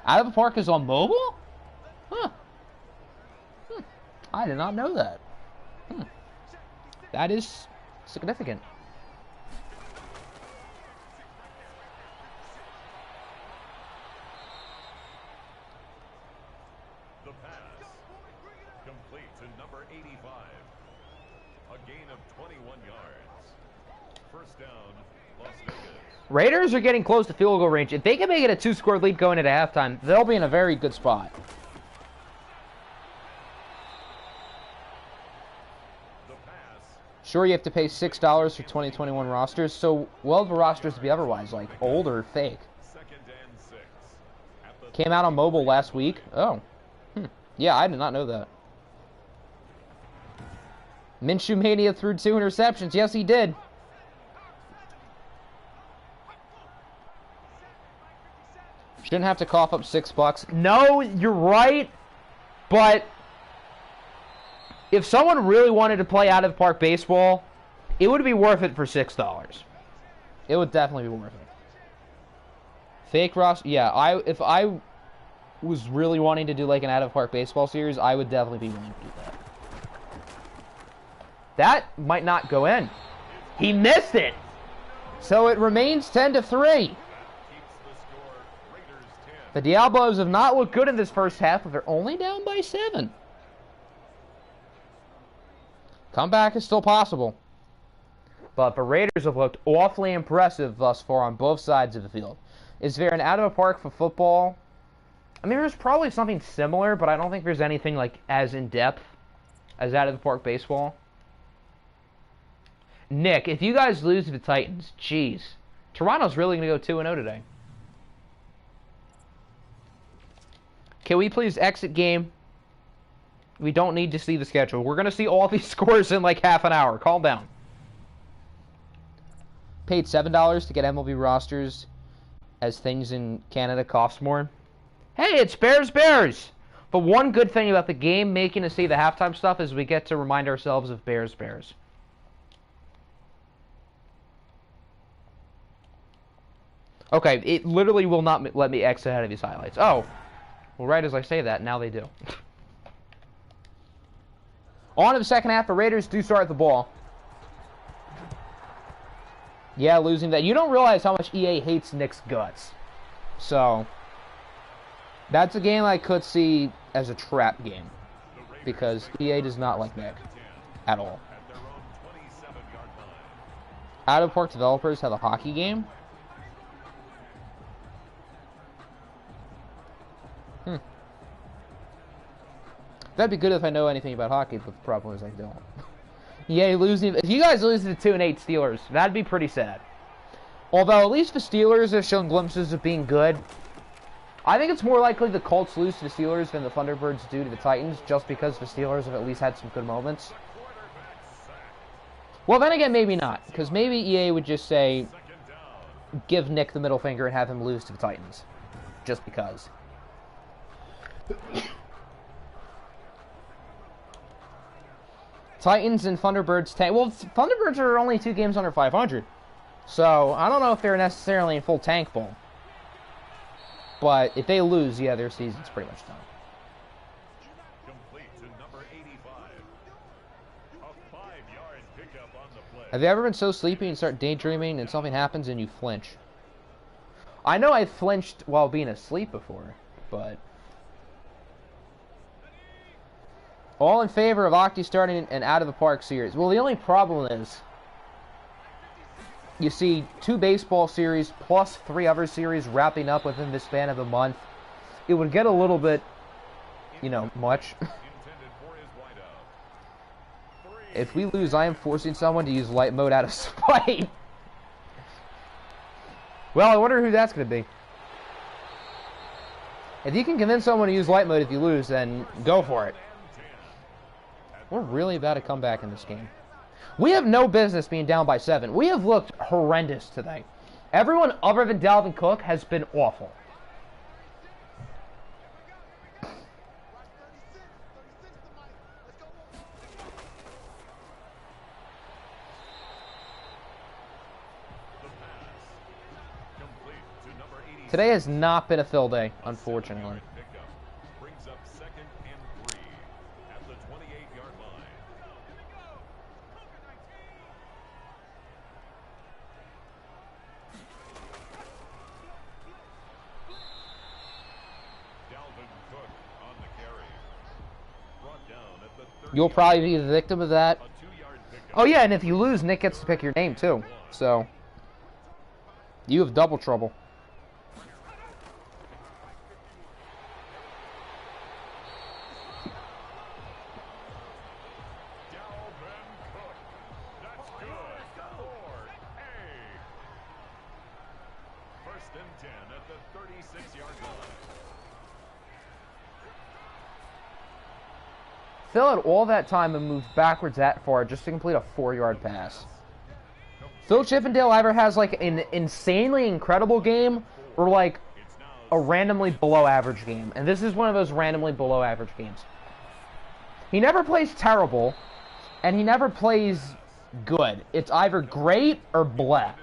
S1: Out of the Park is on mobile? Huh. I did not know that. That is significant.
S2: The pass complete to number 85. First down, Las Vegas.
S1: Raiders are getting close to field goal range. If they can make it a 2-score lead going into halftime, they'll be in a very good spot.
S2: The pass.
S1: Sure, you have to pay $6 for 2021 rosters, so well the rosters to be otherwise, like old or fake.
S2: Second and 6. At the
S1: Came out on mobile last week. Oh. Yeah, I did not know that. Minshew Mania threw 2 interceptions. Yes, he did. Shouldn't have to cough up $6. No, you're right. But if someone really wanted to play out-of-park baseball, it would be worth it for $6. It would definitely be worth it. Fake roster, yeah. If I was really wanting to do like an out-of-park baseball series, I would definitely be willing to do that. That might not go in. He missed it. So it remains 10-3.
S2: keeps the score. Raiders 10.
S1: The Diablos have not looked good in this first half, but they're only down by 7. Comeback is still possible. But the Raiders have looked awfully impressive thus far on both sides of the field. Is there an out-of-park for football? I mean, there's probably something similar, but I don't think there's anything like as in-depth as out-of-the-park baseball. Nick, if you guys lose to the Titans, jeez. Toronto's really going to go 2-0 today. Can we please exit game? We don't need to see the schedule. We're going to see all these scores in like half an hour. Calm down. Paid $7 to get MLB rosters as things in Canada cost more. Hey, it's Bears! But one good thing about the game making us see the halftime stuff is we get to remind ourselves of Bears. Okay, it literally will not let me exit out of these highlights. Oh, well, right as I say that, now they do. On to the second half, the Raiders do start the ball. Yeah, losing that. You don't realize how much EA hates Nick's guts. So, that's a game I could see as a trap game. Because EA does not like Nick. At all.
S2: At their own 27-yard line.
S1: Out-of-park developers have a hockey game? That'd be good if I know anything about hockey, but the problem is I don't. Yay, losing. If you guys lose to the 2-8 Steelers, that'd be pretty sad. Although, at least the Steelers have shown glimpses of being good. I think it's more likely the Colts lose to the Steelers than the Thunderbirds do to the Titans, just because the Steelers have at least had some good moments. Well, then again, maybe not. Because maybe EA would just say, give Nick the middle finger and have him lose to the Titans. Just because. Titans and Thunderbirds tank. Well, Thunderbirds are only 2 games under 500. So, I don't know if they're necessarily in full tank bowl. But if they lose, yeah, their season's pretty much done.
S2: Complete to number 85. A 5-yard pickup on the play.
S1: Have you ever been so sleepy and start daydreaming and something happens and you flinch? I know I flinched while being asleep before, but... All in favor of Octi starting an out-of-the-park series. Well, the only problem is, you see 2 baseball series plus 3 other series wrapping up within the span of a month. It would get a little bit, you know, much.
S2: Intended for his wideout. 3.
S1: If we lose, I am forcing someone to use light mode out of spite. Well, I wonder who that's going to be. If you can convince someone to use light mode if you lose, then go for it. We're really about to come back in this game. We have no business being down by 7. We have looked horrendous today. Everyone other than Dalvin Cook has been awful. Today has not been a fill day, unfortunately.
S2: Pickup brings up 2nd and 3 at the 28-yard line. Dalvin Cook on the carry. Brought down at the 30.
S1: You'll probably be the victim of that.
S2: A 2-yard pickup.
S1: Oh yeah, and if you lose, Nick gets to pick your name too. So, you have double trouble.
S2: First and 10 at the 36-yard line.
S1: Phil had all that time and moved backwards that far just to complete a 4-yard pass. Phil Chippendale either has like an insanely incredible game or like a randomly below average game. And this is one of those randomly below average games. He never plays terrible and he never plays good. It's either great or bleh.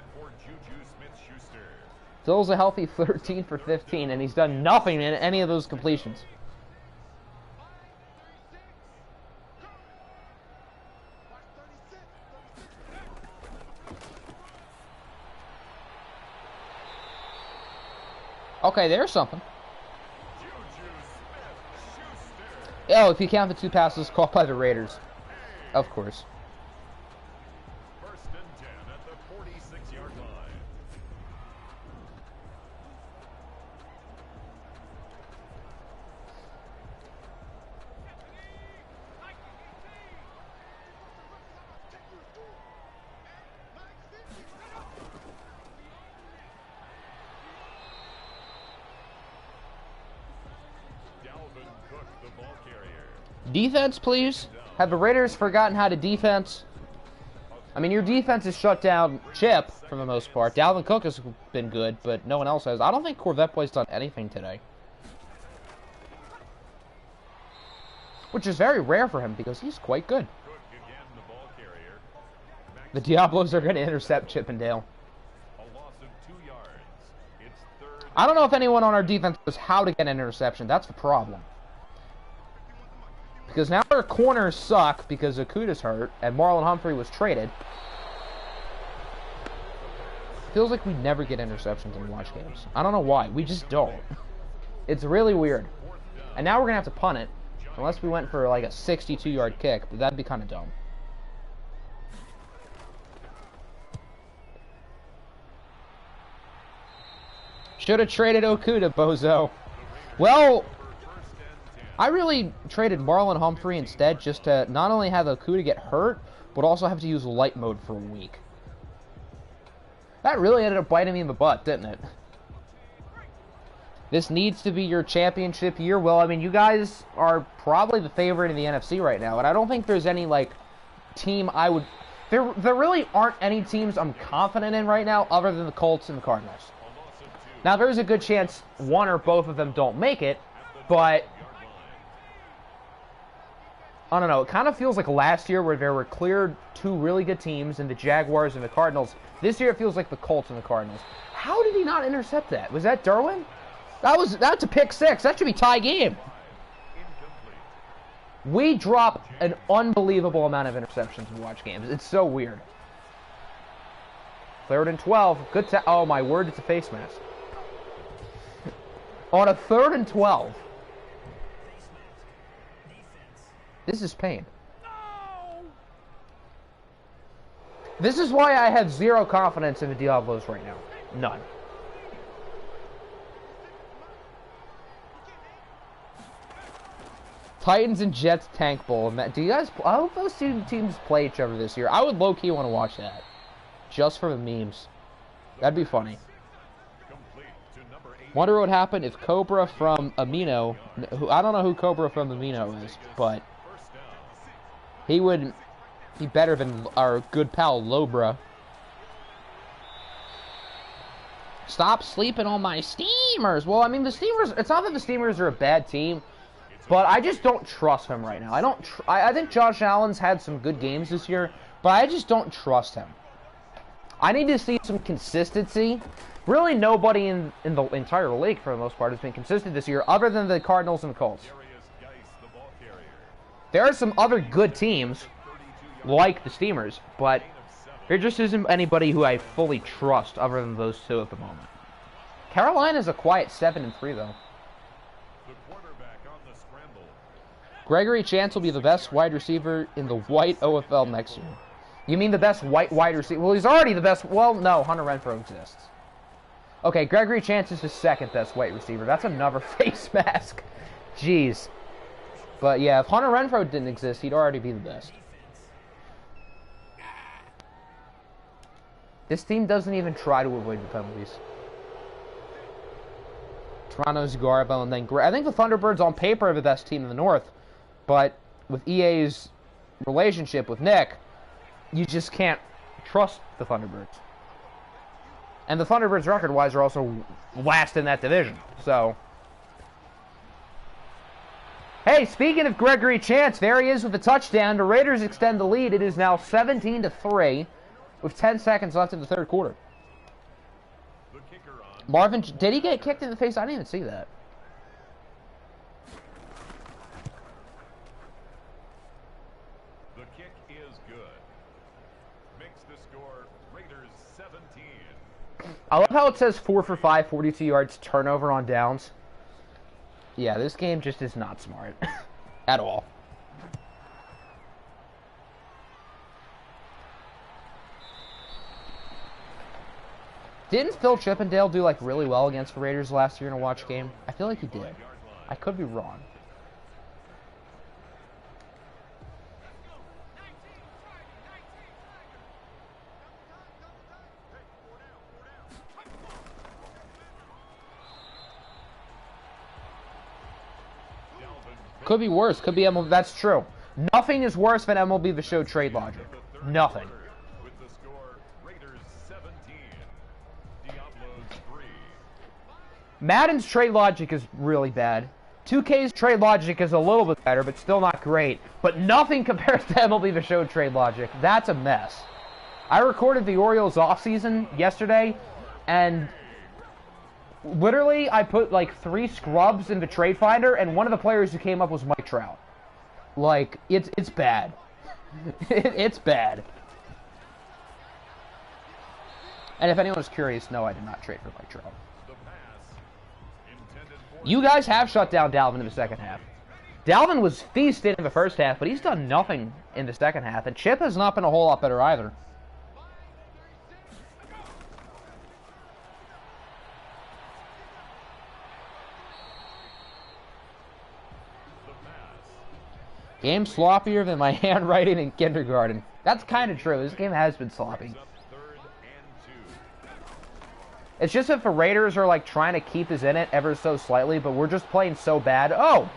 S1: Phil's a healthy 13 for 15 and he's done nothing in any of those completions. Okay, there's something. Oh, if you count the 2 passes caught by the Raiders. Of course.
S2: First and 10 at the 46-yard line.
S1: Defense, please. Have the Raiders forgotten how to defense? I mean, your defense has shut down Chip for the most part. Dalvin Cook has been good, but no one else has. I don't think Corvette Boy's done anything today. Which is very rare for him because he's quite good. The Diablos are going to intercept Chip and Dale. I don't know if anyone on our defense knows how to get an interception. That's the problem. Because now our corners suck because Okuda's hurt and Marlon Humphrey was traded. Feels like we never get interceptions in watch games. I don't know why. We just don't. It's really weird. And now we're going to have to punt it. Unless we went for like a 62-yard kick. But that'd be kind of dumb. Should have traded Okuda, bozo. Well, I really traded Marlon Humphrey instead just to not only have Okuda get hurt, but also have to use light mode for a week. That really ended up biting me in the butt, didn't it? This needs to be your championship year. Well, I mean, you guys are probably the favorite in the NFC right now, and I don't think there's any, like, team I would... There really aren't any teams I'm confident in right now other than the Colts and the Cardinals. Now, there's a good chance one or both of them don't make it, but... I don't know, it kind of feels like last year where there were clear 2 really good teams in the Jaguars and the Cardinals. This year it feels like the Colts and the Cardinals. How did he not intercept that? Was that Derwin? That's a pick 6. That should be tie game. We drop an unbelievable amount of interceptions in watch games. It's so weird. 3rd and 12. Good oh my word, it's a face mask. On a 3rd and 12. This is pain. This is why I have 0 confidence in the Diablos right now. None. Titans and Jets Tank Bowl. Do you guys... I hope those 2 teams play each other this year. I would low-key want to watch that. Just for the memes. That'd be funny. Wonder what would happen if Cobra from Amino... I don't know who Cobra from Amino is, but... he would be better than our good pal Lobra. Stop sleeping on my Steamers. Well, I mean, the Steamers... It's not that the Steamers are a bad team, but I just don't trust him right now. I think Josh Allen's had some good games this year, but I just don't trust him. I need to see some consistency. Really, nobody in the entire league, for the most part, has been consistent this year, other than the Cardinals and the Colts. There are some other good teams, like the Steamers, but there just isn't anybody who I fully trust other than those 2 at the moment. Carolina's a quiet 7-3, though. Gregory Chance will be the best wide receiver in the white OFL next year. You mean the best white wide receiver? Well, he's already the best. Well, no, Hunter Renfrow exists. Okay, Gregory Chance is the second best white receiver. That's another face mask. Jeez. But yeah, if Hunter Renfrow didn't exist, he'd already be the best. This team doesn't even try to avoid the penalties. Toronto's Garbo, and then I think the Thunderbirds on paper are the best team in the North, but with EA's relationship with Nick, you just can't trust the Thunderbirds. And the Thunderbirds, record-wise, are also last in that division. So, hey, speaking of Gregory Chance, there he is with a touchdown. The Raiders extend the lead. It is now 17-3 with 10 seconds left in the third quarter. Marvin, did he get kicked in the face? I didn't even see that.
S2: The kick is good. Makes the score Raiders 17.
S1: I love how it says 4 for 5, 42 yards, turnover on downs. Yeah, this game just is not smart at all. Didn't Phil Chippendale do like really well against the Raiders last year in a watch game? I feel like he did. I could be wrong. Could be worse. Could be MLB. That's true. Nothing is worse than MLB The Show trade logic. Nothing.
S2: With the score Raiders 17. Diablos 3.
S1: Madden's trade logic is really bad. 2K's trade logic is a little bit better, but still not great. But nothing compares to MLB The Show trade logic. That's a mess. I recorded the Orioles offseason yesterday, and literally I put like 3 scrubs in the trade finder, and one of the players who came up was Mike Trout. Like, it's bad. It's bad. And if anyone's curious, no, I did not trade for Mike Trout. You guys have shut down Dalvin in the second half. Dalvin was feasted in the first half, but he's done nothing in the second half. And Chip has not been a whole lot better either. Game sloppier than my handwriting in kindergarten. That's kind of true. This game has been sloppy. It's just that the Raiders are like trying to keep us in it ever so slightly, but we're just playing so bad. Oh!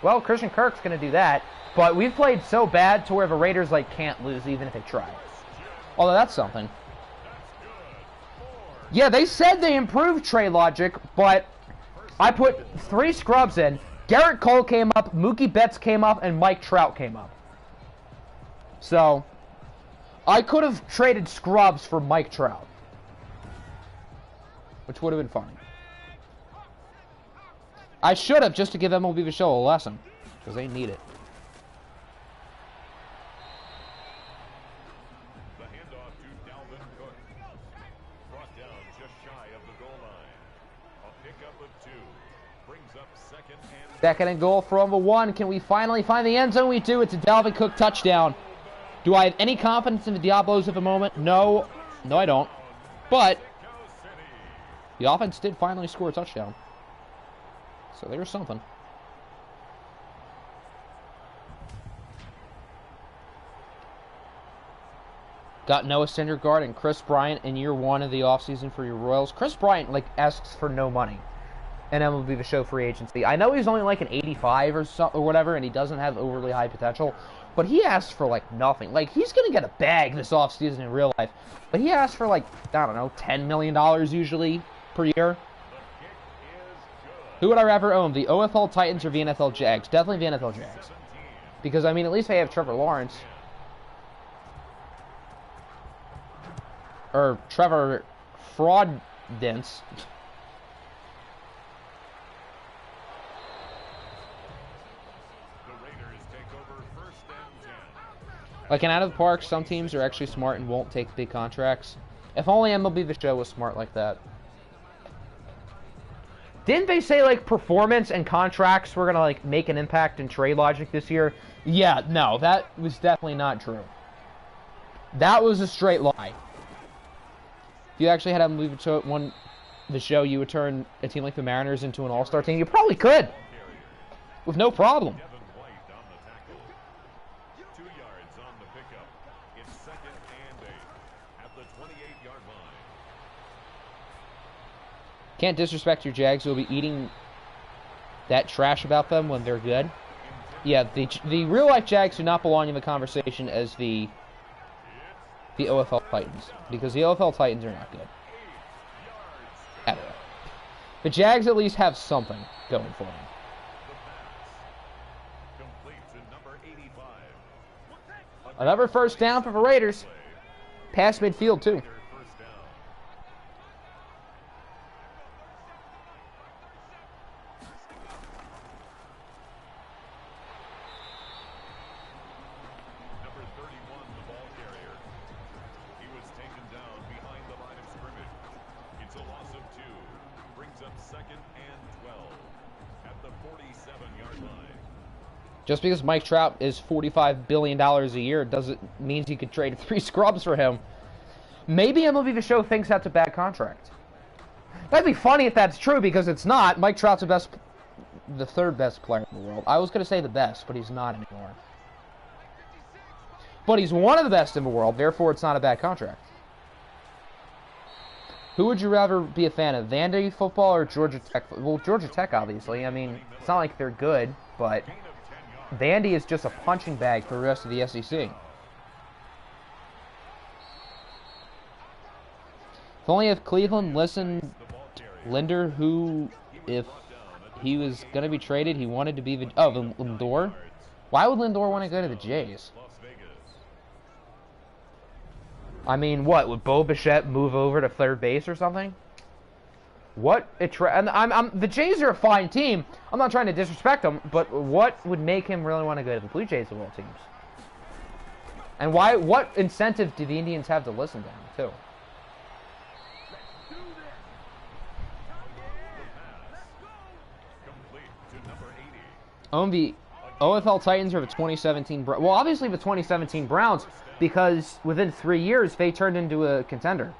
S1: Well, Christian Kirk's going to do that, but we've played so bad to where the Raiders like can't lose even if they try. Although that's something. Yeah, they said they improved trade logic, but I put 3 scrubs in. Garrett Cole came up, Mookie Betts came up, and Mike Trout came up. So, I could have traded scrubs for Mike Trout, which would have been fun. I should have, just to give MLB The Show a lesson, because they need it.
S2: The handoff to Dalvin Cook. Brought down just shy of the goal line. A pickup of 2. Brings up
S1: Second and goal from the 1. Can we finally find the end zone? We do. It's a Dalvin Cook touchdown. Do I have any confidence in the Diablos at the moment? No. No, I don't. But the offense did finally score a touchdown. So there's something. Got Noah Syndergaard and Chris Bryant in year 1 of the offseason for your Royals. Chris Bryant, like, asks for no money. And MLB The Show free agency. I know he's only like an 85 or whatever, and he doesn't have overly high potential, but he asked for like nothing. Like, he's going to get a bag this offseason in real life, but he asked for like, I don't know, $10 million usually per year. Who would I rather own, the OFL Titans or the NFL Jags? Definitely the NFL Jags. Because, I mean, at least they have Trevor Lawrence. Or Trevor Fraudence. Like in Out of the Park, some teams are actually smart and won't take big contracts. If only MLB The Show was smart like that. Didn't they say, like, performance and contracts were going to, like, make an impact in trade logic this year? Yeah, no, that was definitely not true. That was a straight lie. If you actually had him leave the show, you would turn a team like the Mariners into an all-star team. You probably could. With no problem. Can't disrespect your Jags. You'll be eating that trash about them when they're good. Yeah, the real-life Jags do not belong in the conversation as the OFL Titans. Because the OFL Titans are not good. At all. The Jags at least have something going for them. Another first down for the Raiders. Past midfield, too. Just because Mike Trout is $45 billion a year doesn't mean you could trade 3 scrubs for him. Maybe MLB The Show thinks that's a bad contract. That'd be funny if that's true, because it's not. Mike Trout's the third best player in the world. I was going to say the best, but he's not anymore. But he's one of the best in the world, therefore it's not a bad contract. Who would you rather be a fan of, Vandy football or Georgia Tech? Well, Georgia Tech, obviously. I mean, it's not like they're good, but Vandy is just a punching bag for the rest of the SEC. If only if Cleveland listened Linder, who, if he was going to be traded, he wanted to be the... Oh, Lindor? Why would Lindor want to go to the Jays? I mean, what? Would Bo Bichette move over to third base or something? What? The Jays are a fine team. I'm not trying to disrespect them, but what would make him really want to go to the Blue Jays of all teams? And why? What incentive do the Indians have to listen to him, too? The OFL Titans are the 2017 Browns. Well, obviously the 2017 Browns, because within 3 years they turned into a contender.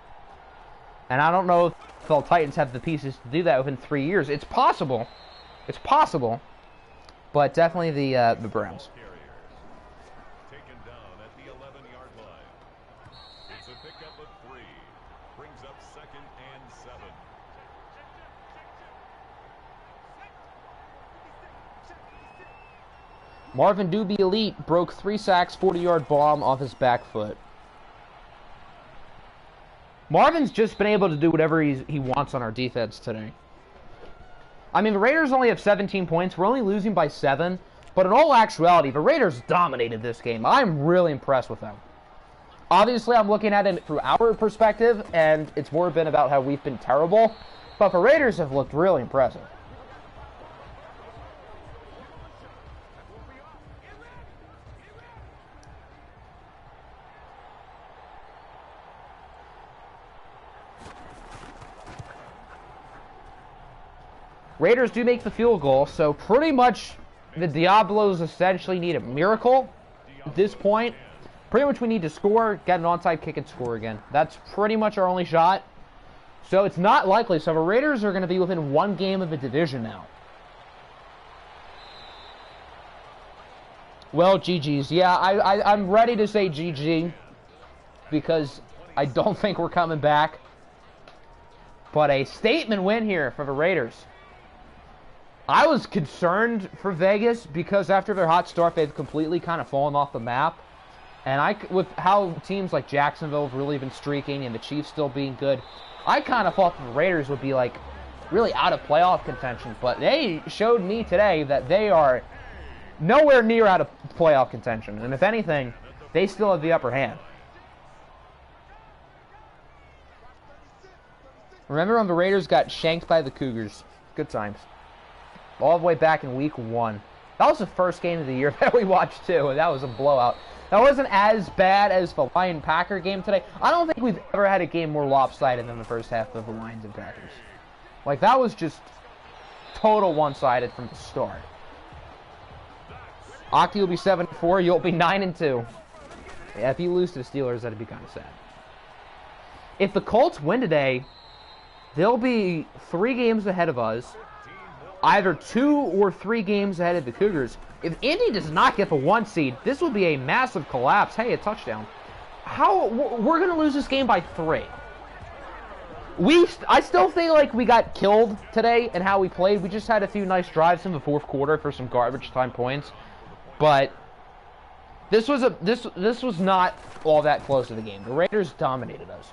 S1: And I don't know if the Titans have the pieces to do that within 3 years. It's possible. It's possible. But definitely the Browns.
S2: Taken down at the 11-yard line. It's a pickup of 3. Brings up 2nd and 7.
S1: Marvin Doobie Elite broke 3 sacks, 40-yard bomb off his back foot. Marvin's just been able to do whatever he wants on our defense today. I mean, the Raiders only have 17 points. We're only losing by 7. But in all actuality, the Raiders dominated this game. I'm really impressed with them. Obviously, I'm looking at it through our perspective, and it's more been about how we've been terrible. But the Raiders have looked really impressive. Raiders do make the field goal, so pretty much the Diablos essentially need a miracle at this point. Pretty much we need to score, get an onside kick, and score again. That's pretty much our only shot. So it's not likely. So the Raiders are going to be within 1 game of the division now. Well, GG's. Yeah, I'm ready to say GG because I don't think we're coming back. But a statement win here for the Raiders. I was concerned for Vegas because after their hot start, they've completely kind of fallen off the map. And with how teams like Jacksonville have really been streaking and the Chiefs still being good, I kind of thought the Raiders would be like really out of playoff contention. But they showed me today that they are nowhere near out of playoff contention. And if anything, they still have the upper hand. Remember when the Raiders got shanked by the Cougars? Good times. All the way back in week 1. That was the first game of the year that we watched, too, and that was a blowout. That wasn't as bad as the Lion-Packer game today. I don't think we've ever had a game more lopsided than the first half of the Lions and Packers. Like, that was just total one-sided from the start. Octi will be 7-4. You'll be 9-2. Yeah, if you lose to the Steelers, that'd be kind of sad. If the Colts win today, they'll be 3 games ahead of us, either 2 or 3 games ahead of the Cougars. If Indy does not get the 1 seed, this will be a massive collapse. Hey, a touchdown. We're going to lose this game by 3. I still feel like we got killed today in how we played. We just had a few nice drives in the 4th quarter for some garbage time points. But this was not all that close to the game. The Raiders dominated us.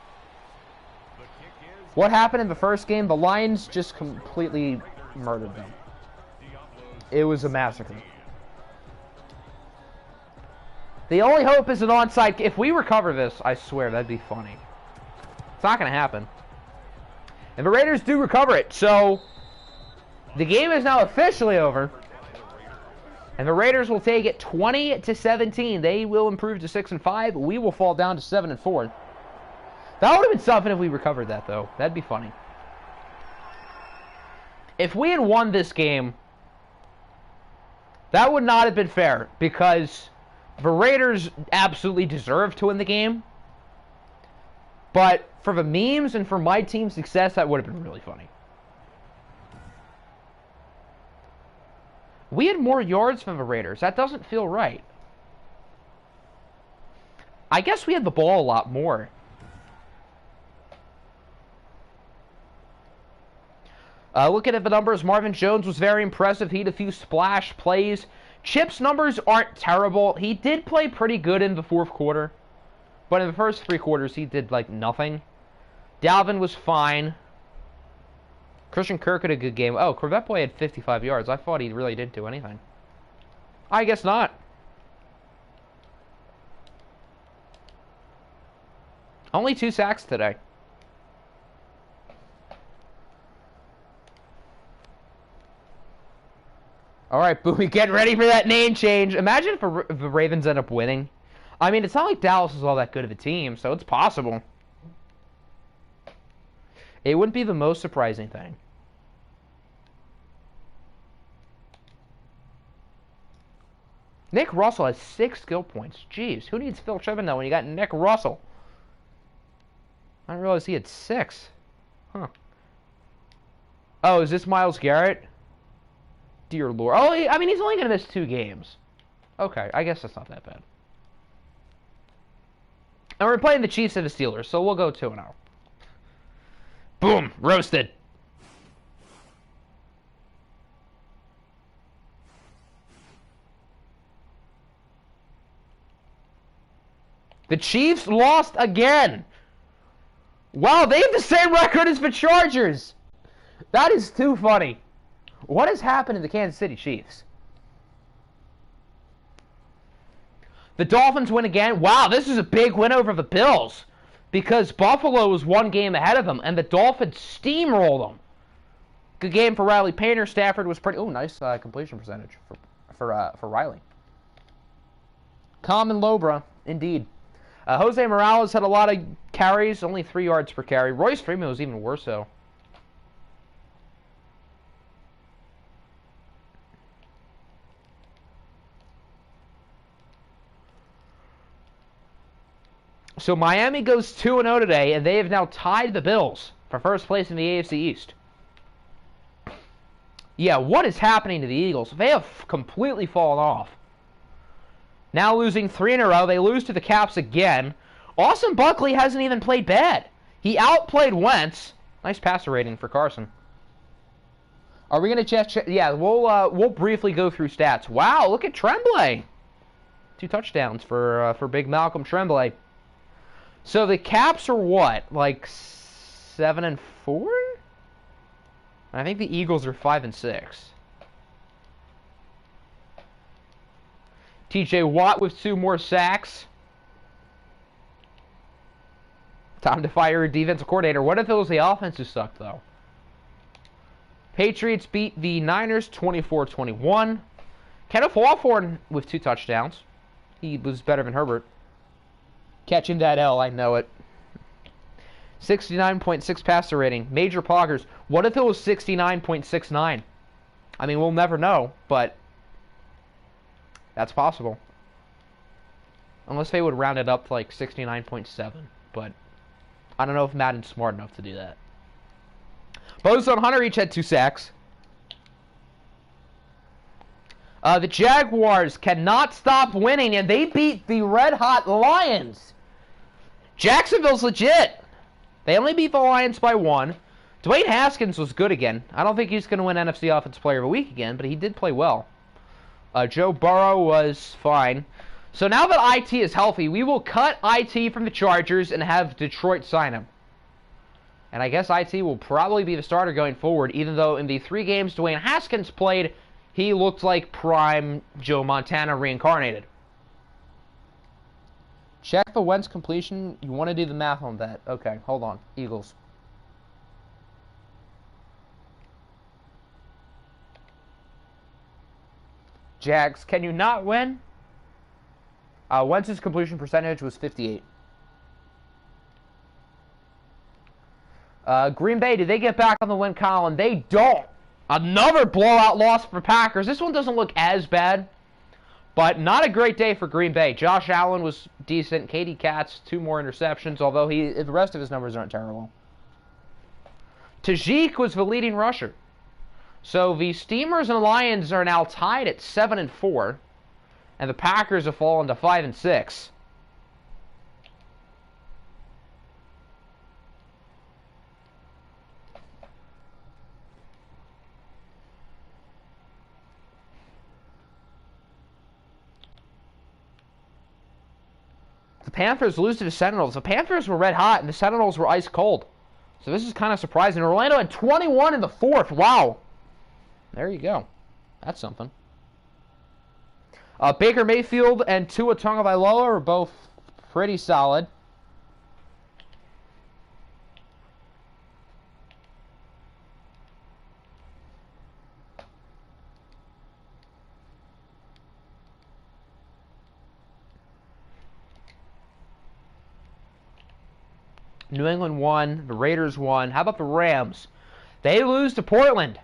S1: What happened in the first game? The Lions just completely murdered them. It was a massacre. The only hope is an onside. If we recover this, I swear, that'd be funny. It's not going to happen. And the Raiders do recover it, so the game is now officially over. And the Raiders will take it 20-17. They will improve to 6-5. We will fall down to 7-4. That would have been something if we recovered that, though. That'd be funny. If we had won this game, that would not have been fair, because the Raiders absolutely deserved to win the game. But for the memes and for my team's success, that would have been really funny. We had more yards than the Raiders. That doesn't feel right. I guess we had the ball a lot more. Looking at the numbers, Marvin Jones was very impressive. He had a few splash plays. Chip's numbers aren't terrible. He did play pretty good in the 4th quarter. But in the first 3 quarters, he did, like, nothing. Dalvin was fine. Christian Kirk had a good game. Oh, Corvette Boy had 55 yards. I thought he really didn't do anything. I guess not. Only 2 sacks today. All right, Bowie, get ready for that name change. Imagine if the Ravens end up winning. I mean, it's not like Dallas is all that good of a team, so it's possible. It wouldn't be the most surprising thing. Nick Russell has 6 skill points. Jeez, who needs Phil Chivendale when you got Nick Russell? I didn't realize he had 6. Huh. Oh, is this Myles Garrett? Dear Lord. Oh, I mean, he's only going to miss 2 games. Okay, I guess that's not that bad. And we're playing the Chiefs and the Steelers, so we'll go 2-0. Boom! Roasted. The Chiefs lost again. Wow, they have the same record as the Chargers. That is too funny. What has happened to the Kansas City Chiefs? The Dolphins win again. Wow, this is a big win over the Bills, because Buffalo was 1 game ahead of them, and the Dolphins steamrolled them. Good game for Riley Painter. Stafford was pretty... Oh, nice completion percentage for Riley. Common Lobra, indeed. Jose Morales had a lot of carries, only 3 yards per carry. Royce Freeman was even worse, though. So Miami goes 2-0 today, and they have now tied the Bills for first place in the AFC East. Yeah, what is happening to the Eagles? They have completely fallen off. Now losing 3 in a row. They lose to the Caps again. Austin Buckley hasn't even played bad. He outplayed Wentz. Nice passer rating for Carson. Are we going to check? Yeah, we'll briefly go through stats. Wow, look at Tremblay. 2 touchdowns for big Malcolm Tremblay. So the Caps are what, like 7-4? I think the Eagles are 5-6. T.J. Watt with 2 more sacks. Time to fire a defensive coordinator. What if it was the offense who sucked, though? Patriots beat the Niners 24-21. Kenneth Walthorn with 2 touchdowns. He was better than Herbert. Catching that L, I know it. 69.6 passer rating. Major poggers. What if it was 69.69? I mean, we'll never know, but that's possible. Unless they would round it up to like 69.7. But I don't know if Madden's smart enough to do that. Bozo and Hunter each had 2 sacks. The Jaguars cannot stop winning, and they beat the red-hot Lions. Jacksonville's legit. They only beat the Lions by 1. Dwayne Haskins was good again. I don't think he's going to win NFC Offensive Player of the Week again, but he did play well. Joe Burrow was fine. So now that IT is healthy, we will cut IT from the Chargers and have Detroit sign him. And I guess IT will probably be the starter going forward, even though in the 3 games Dwayne Haskins played, he looked like prime Joe Montana reincarnated. Check the Wentz completion. You want to do the math on that. Okay, hold on. Eagles. Jags, can you not win? Wentz's completion percentage was 58. Green Bay, did they get back on the win column? They don't. Another blowout loss for Packers. This one doesn't look as bad, but not a great day for Green Bay. Josh Allen was decent. Katie Katz, 2 more interceptions, although the rest of his numbers aren't terrible. Tajik was the leading rusher. So the Steamers and Lions are now tied at 7-4, and the Packers have fallen to 5-6. The Panthers lose to the Sentinels. The Panthers were red hot, and the Sentinels were ice cold. So this is kind of surprising. Orlando had 21 in the 4th. Wow. There you go. That's something. Baker Mayfield and Tua Tagovailoa are both pretty solid. New England won. The Raiders won. How about the Rams? They lose to Portland.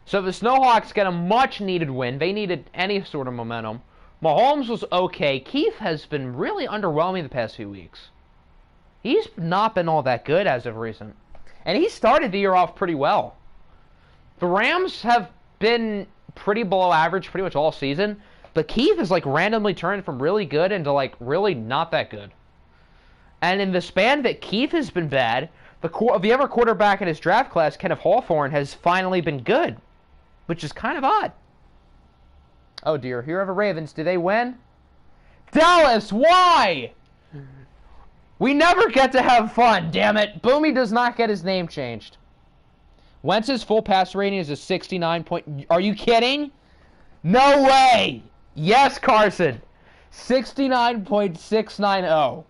S1: So the Snowhawks get a much-needed win. They needed any sort of momentum. Mahomes was okay. Keith has been really underwhelming the past few weeks. He's not been all that good as of recent. And he started the year off pretty well. The Rams have been pretty below average pretty much all season. But Keith has like randomly turned from really good into like really not that good. And in the span that Keith has been bad, the other quarterback in his draft class, Kenneth Hawthorne, has finally been good. Which is kind of odd. Oh dear, here are the Ravens. Do they win? Dallas, why? We never get to have fun, damn it. Boomy does not get his name changed. Wentz's full pass rating is a 69 point... Are you kidding? No way! Yes, Carson. 69.690.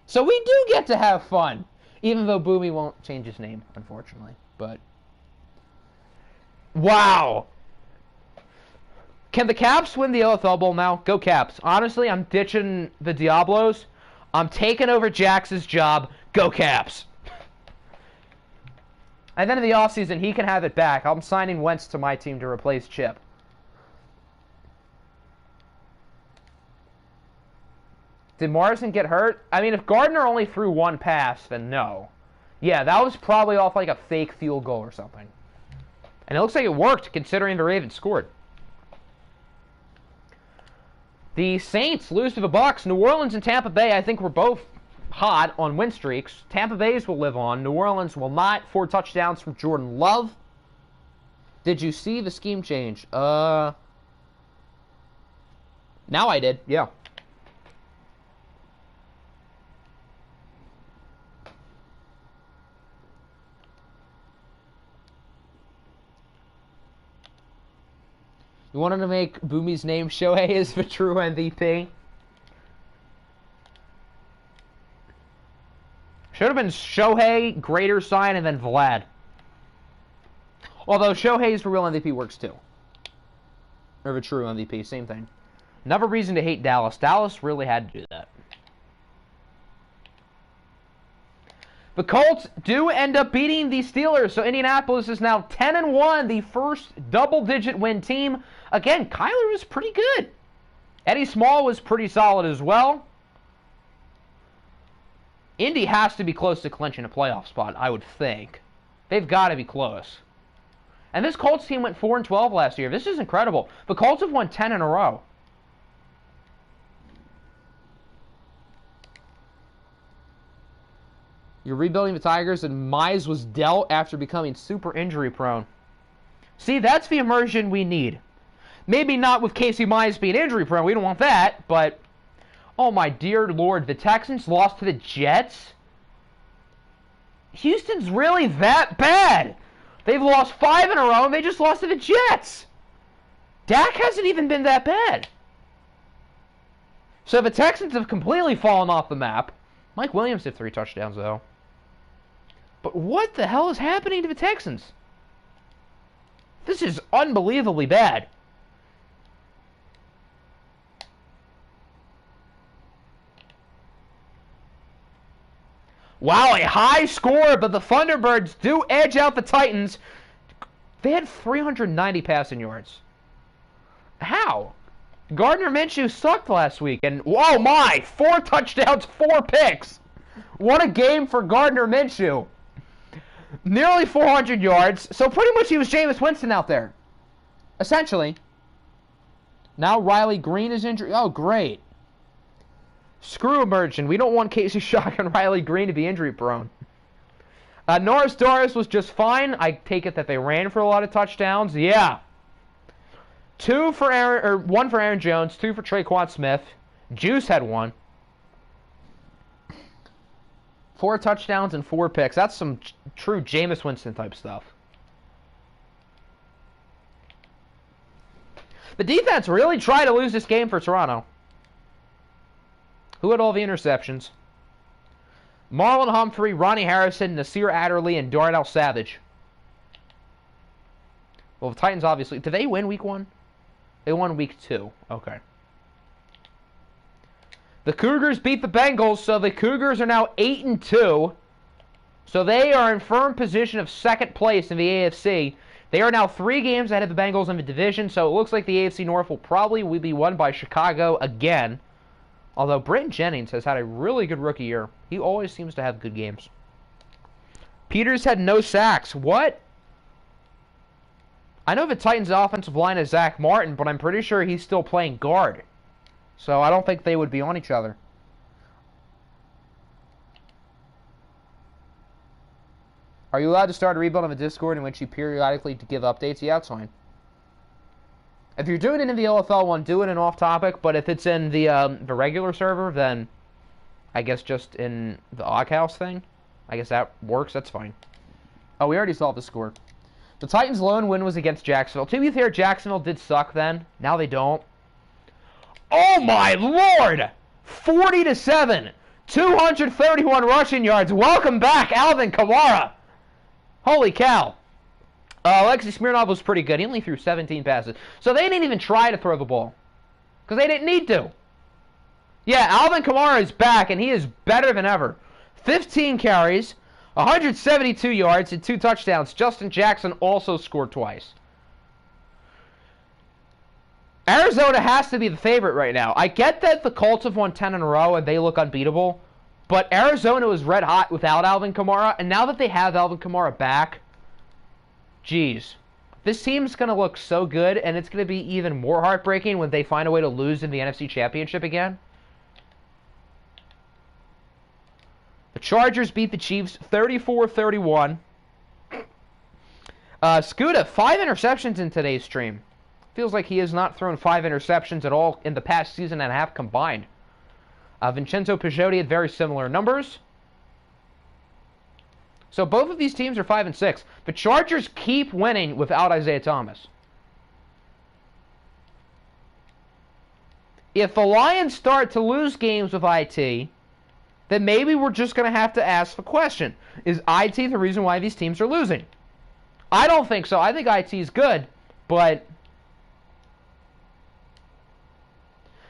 S1: So we do get to have fun. Even though Boomy won't change his name, unfortunately. But... Wow. Can the Caps win the OFL Bowl now? Go Caps. Honestly, I'm ditching the Diablos. I'm taking over Jax's job. Go Caps. And then in the offseason, he can have it back. I'm signing Wentz to my team to replace Chip. Did Morrison get hurt? I mean, if Gardner only threw 1 pass, then no. Yeah, that was probably off like a fake field goal or something. And it looks like it worked, considering the Ravens scored. The Saints lose to the Bucs. New Orleans and Tampa Bay, I think, were both hot on win streaks. Tampa Bay's will live on. New Orleans will not. 4 touchdowns from Jordan Love. Did you see the scheme change? Now I did, yeah. You wanted to make Boomy's name Shohei as the true MVP? Should have been Shohei, Greater Sign, and then Vlad. Although Shohei's for real MVP works too. Or the true MVP, same thing. Another reason to hate Dallas. Dallas really had to do that. The Colts do end up beating the Steelers, so Indianapolis is now 10-1, the first double-digit win team. Again, Kyler was pretty good. Eddie Small was pretty solid as well. Indy has to be close to clinching a playoff spot, I would think. They've got to be close. And this Colts team went 4-12 last year. This is incredible. The Colts have won 10 in a row. You're rebuilding the Tigers, and Mize was dealt after becoming super injury prone. See, that's the immersion we need. Maybe not with Casey Mize being injury prone. We don't want that, but... Oh, my dear Lord. The Texans lost to the Jets? Houston's really that bad. They've lost 5 in a row, and they just lost to the Jets. Dak hasn't even been that bad. So the Texans have completely fallen off the map. Mike Williams had 3 touchdowns, though. But what the hell is happening to the Texans? This is unbelievably bad. Wow, a high score, but the Thunderbirds do edge out the Titans. They had 390 passing yards. How? Gardner Minshew sucked last week, and oh my, 4 touchdowns, 4 picks. What a game for Gardner Minshew. Nearly 400 yards, so pretty much he was Jameis Winston out there. Essentially. Now Riley Green is injured. Oh, great. Screw immersion. We don't want Casey Shock and Riley Green to be injury prone. Norris Doris was just fine. I take it that they ran for a lot of touchdowns. Yeah. 1 for Aaron Jones, 2 for Traquan Smith. Juice had 1. 4 touchdowns and 4 picks. That's some true Jameis Winston type stuff. The defense really tried to lose this game for Toronto. Who had all the interceptions? Marlon Humphrey, Ronnie Harrison, Nasir Adderley, and Darnell Savage. Well, the Titans obviously... Did they win week 1? They won week 2. Okay. The Cougars beat the Bengals, so the Cougars are now 8-2. So they are in firm position of second place in the AFC. They are now 3 games ahead of the Bengals in the division, so it looks like the AFC North will probably be won by Chicago again. Although Britton Jennings has had a really good rookie year. He always seems to have good games. Peters had no sacks. What? I know the Titans' offensive line is Zach Martin, but I'm pretty sure he's still playing guard. So I don't think they would be on each other. Are you allowed to start a rebuild on the Discord in which you periodically give updates? Yeah, that's fine. If you're doing it in the OFL one, do it in off-topic, but if it's in the regular server, then I guess just in the Oghouse thing, I guess that works, that's fine. Oh, we already saw the score. The Titans' lone win was against Jacksonville. To be fair, Jacksonville did suck then. Now they don't. Oh my lord! 40-7. 231 rushing yards. Welcome back, Alvin Kamara. Holy cow. Alexei Smirnov was pretty good. He only threw 17 passes. So they didn't even try to throw the ball. Because they didn't need to. Yeah, Alvin Kamara is back, and he is better than ever. 15 carries, 172 yards, and 2 touchdowns. Justin Jackson also scored twice. Arizona has to be the favorite right now. I get that the Colts have won 10 in a row, and they look unbeatable. But Arizona was red hot without Alvin Kamara, and now that they have Alvin Kamara back, geez, this team's going to look so good, and it's going to be even more heartbreaking when they find a way to lose in the NFC Championship again. The Chargers beat the Chiefs 34-31. Scuda, 5 interceptions in today's stream. Feels like he has not thrown 5 interceptions at all in the past season and a half combined. Vincenzo Pagiotti had very similar numbers. So both of these teams are 5-6. The Chargers keep winning without Isaiah Thomas. If the Lions start to lose games with IT, then maybe we're just going to have to ask the question. Is IT the reason why these teams are losing? I don't think so. I think IT is good, but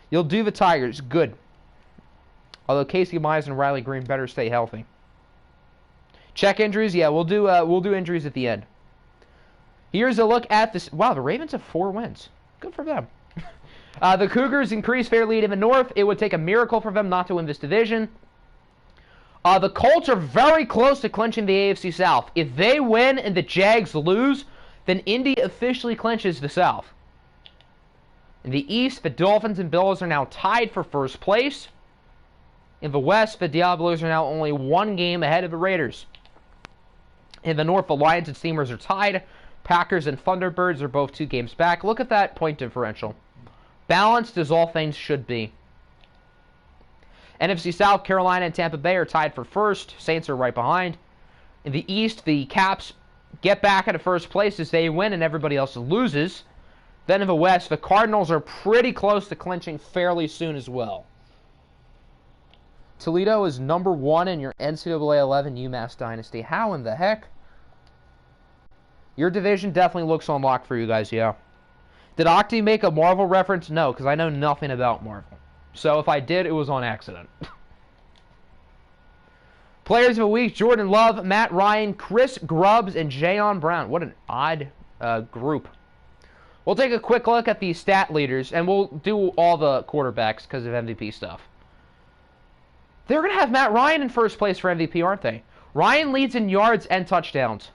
S1: you'll do the Tigers. Good. Although Casey Mize and Riley Green better stay healthy. Check injuries. Yeah, we'll do injuries at the end. Here's a look at this. Wow, the Ravens have 4 wins. Good for them. The Cougars increase their lead in the North. It would take a miracle for them not to win this division. The Colts are very close to clinching the AFC South. If they win and the Jags lose, then Indy officially clinches the South. In the East, the Dolphins and Bills are now tied for first place. In the West, the Diablos are now only one game ahead of the Raiders. In the North, the Lions and Steamers are tied. Packers and Thunderbirds are both 2 games back. Look at that point differential. Balanced as all things should be. NFC South, Carolina and Tampa Bay are tied for first. Saints are right behind. In the East, the Caps get back into first place as they win and everybody else loses. Then in the West, the Cardinals are pretty close to clinching fairly soon as well. Toledo is number 1 in your NCAA 11 UMass Dynasty. How in the heck? Your division definitely looks unlocked for you guys, yeah. Did Octi make a Marvel reference? No, because I know nothing about Marvel. So if I did, it was on accident. Players of the week, Jordan Love, Matt Ryan, Chris Grubbs, and Jayon Brown. What an odd group. We'll take a quick look at the stat leaders, and we'll do all the quarterbacks because of MVP stuff. They're going to have Matt Ryan in first place for MVP, aren't they? Ryan leads in yards and touchdowns.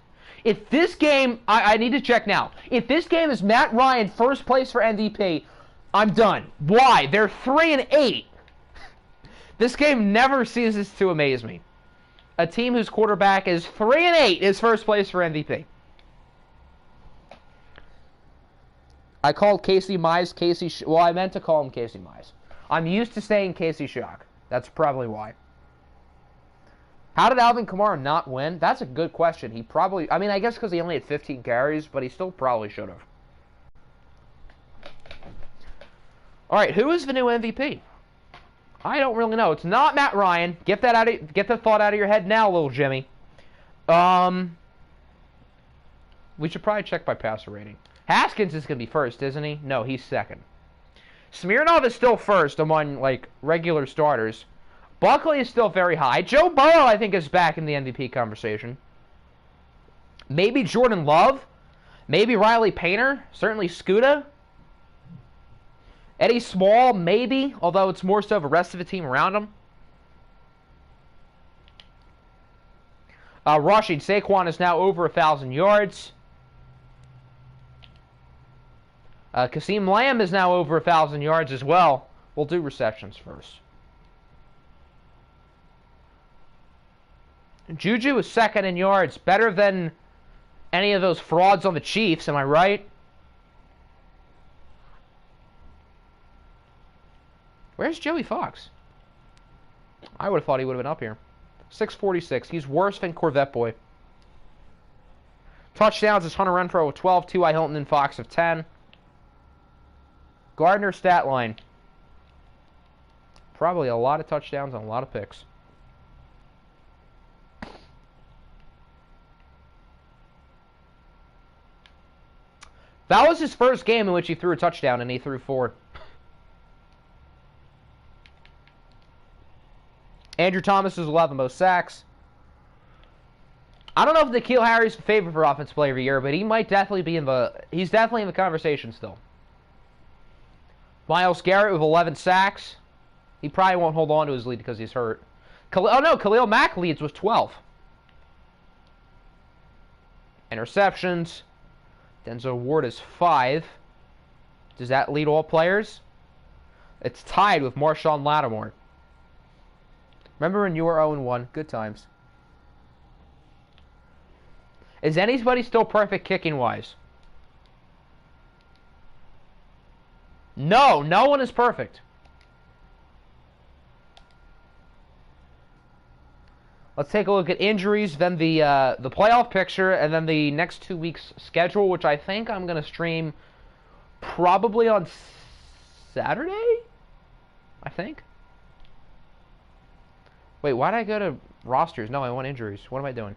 S1: If this game, I need to check now. If this game is Matt Ryan first place for MVP, I'm done. Why? They're 3-8. This game never ceases to amaze me. A team whose quarterback is 3-8 is first place for MVP. I called Casey Mize Casey. Well, I meant to call him Casey Mize. I'm used to saying Casey Shock. That's probably why. How did Alvin Kamara not win? That's a good question. He probably... I mean, I guess because he only had 15 carries, but he still probably should have. All right, who is the new MVP? I don't really know. It's not Matt Ryan. Get the thought out of your head now, little Jimmy. We should probably check by passer rating. Haskins is going to be first, isn't he? No, he's second. Smirnov is still first among, like, regular starters. Buckley is still very high. Joe Burrow, I think, is back in the MVP conversation. Maybe Jordan Love. Maybe Riley Painter. Certainly Scuda. Eddie Small, maybe, although it's more so the rest of the team around him. Rushing, Saquon is now over 1,000 yards. Kasim Lamb is now over 1,000 yards as well. We'll do receptions first. Juju is second in yards. Better than any of those frauds on the Chiefs, am I right? Where's Joey Fox? I would have thought he would have been up here. 646. He's worse than Corvette Boy. Touchdowns is Hunter Renfrow with 12, T.Y. Hilton and Fox of 10. Gardner stat line. Probably a lot of touchdowns and a lot of picks. That was his first game in which he threw a touchdown, and he threw 4. Andrew Thomas is 11 most sacks. I don't know if N'Keal Harry's the favorite for Offensive Player of the Year, but he might definitely be in the... He's definitely in the conversation still. Myles Garrett with 11 sacks. He probably won't hold on to his lead because he's hurt. Khalil Mack leads with 12. Interceptions. Denzel Ward is 5. Does that lead all players? It's tied with Marshawn Lattimore. Remember when you were 0-1? Good times. Is anybody still perfect kicking-wise? No, no one is perfect. Let's take a look at injuries, then the playoff picture, and then the next 2 weeks' schedule, which I think I'm going to stream probably on Saturday? I think. Wait, why did I go to rosters? No, I want injuries. What am I doing?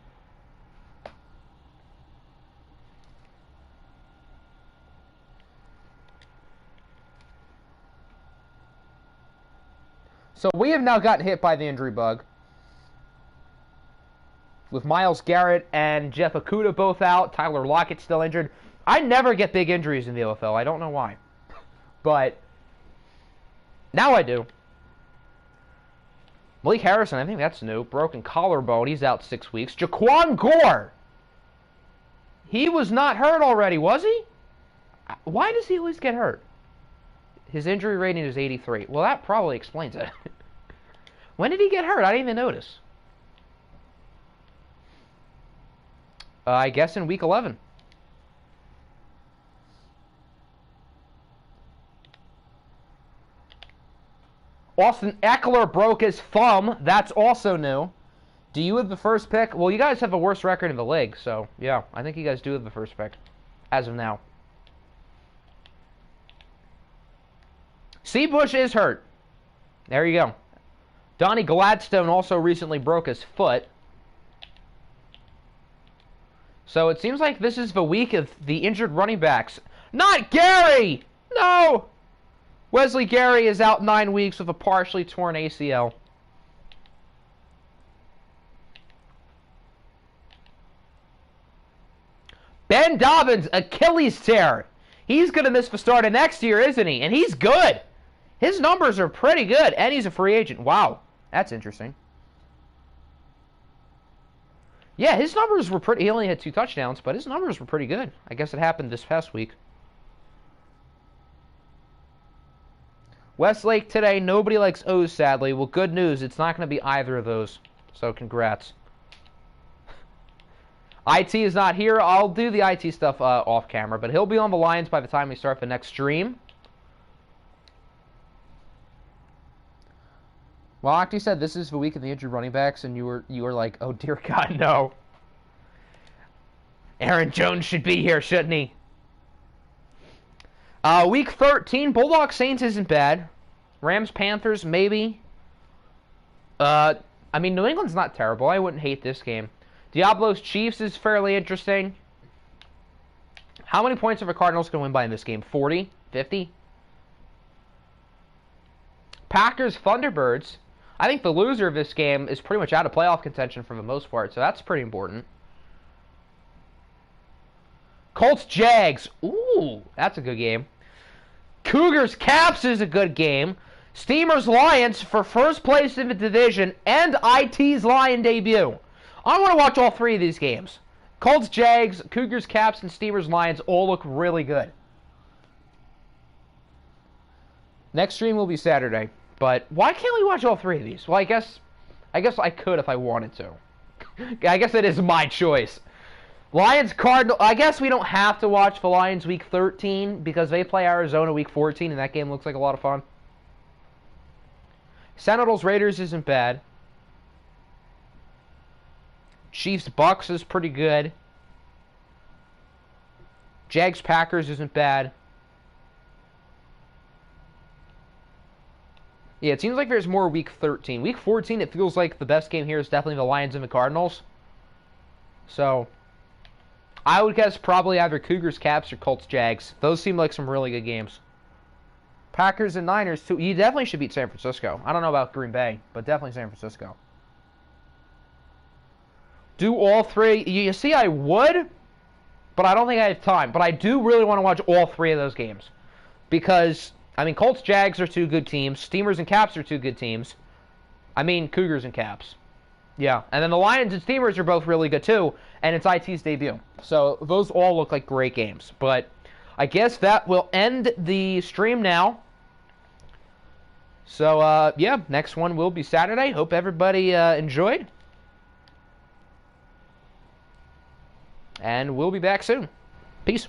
S1: So we have now gotten hit by the injury bug. With Myles Garrett and Jeff Okudah both out, Tyler Lockett still injured. I never get big injuries in the OFL. I don't know why. But now I do. Malik Harrison, I think that's new. Broken collarbone. He's out 6 weeks. Jaquan Gore. He was not hurt already, was he? Why does he always get hurt? His injury rating is 83. Well, that probably explains it. When did he get hurt? I didn't even notice. I guess in week 11. Austin Eckler broke his thumb. That's also new. Do you have the first pick? Well, you guys have a worse record in the league, so yeah, I think you guys do have the first pick as of now. Seabush is hurt. There you go. Donnie Gladstone also recently broke his foot. So it seems like this is the week of the injured running backs. Not Gary! No! Wesley Gary is out 9 weeks with a partially torn ACL. Ben Dobbins, Achilles tear. He's going to miss the start of next year, isn't he? And he's good. His numbers are pretty good, and he's a free agent. Wow, that's interesting. Yeah, his numbers were pretty... He only had 2 touchdowns, but his numbers were pretty good. I guess it happened this past week. Westlake today, nobody likes O's, sadly. Well, good news, it's not going to be either of those. So, congrats. IT is not here. I'll do the IT stuff off camera, but he'll be on the Lions by the time we start the next stream. Well, Octi said this is the week of the injured running backs, and you were like, oh dear God, no. Aaron Jones should be here, shouldn't he? Week 13, Bulldogs Saints isn't bad. Rams Panthers, maybe. I mean, New England's not terrible. I wouldn't hate this game. Diablos Chiefs is fairly interesting. How many points are the Cardinals going to win by in this game? 40? 50? Packers Thunderbirds. I think the loser of this game is pretty much out of playoff contention for the most part, so that's pretty important. Colts Jags. Ooh, that's a good game. Cougars Caps is a good game. Steamers Lions for first place in the division and IT's Lion debut. I want to watch all 3 of these games. Colts Jags, Cougars Caps, and Steamers Lions all look really good. Next stream will be Saturday. But why can't we watch all 3 of these? Well, I guess I could if I wanted to. I guess it is my choice. Lions Cardinal. I guess we don't have to watch the Lions week 13 because they play Arizona week 14, and that game looks like a lot of fun. Sentinels Raiders isn't bad. Chiefs Bucks is pretty good. Jags Packers isn't bad. Yeah, it seems like there's more week 13. Week 14, it feels like the best game here is definitely the Lions and the Cardinals. So, I would guess probably either Cougars, Caps, or Colts, Jags. Those seem like some really good games. Packers and Niners, too. You definitely should beat San Francisco. I don't know about Green Bay, but definitely San Francisco. Do all 3. You see, I would, but I don't think I have time. But I do really want to watch all 3 of those games. Because... I mean, Colts, Jags are 2 good teams. Steamers and Caps are 2 good teams. I mean, Cougars and Caps. Yeah, and then the Lions and Steamers are both really good, too. And it's IT's debut. So, those all look like great games. But I guess that will end the stream now. So, yeah, next one will be Saturday. Hope everybody enjoyed. And we'll be back soon. Peace.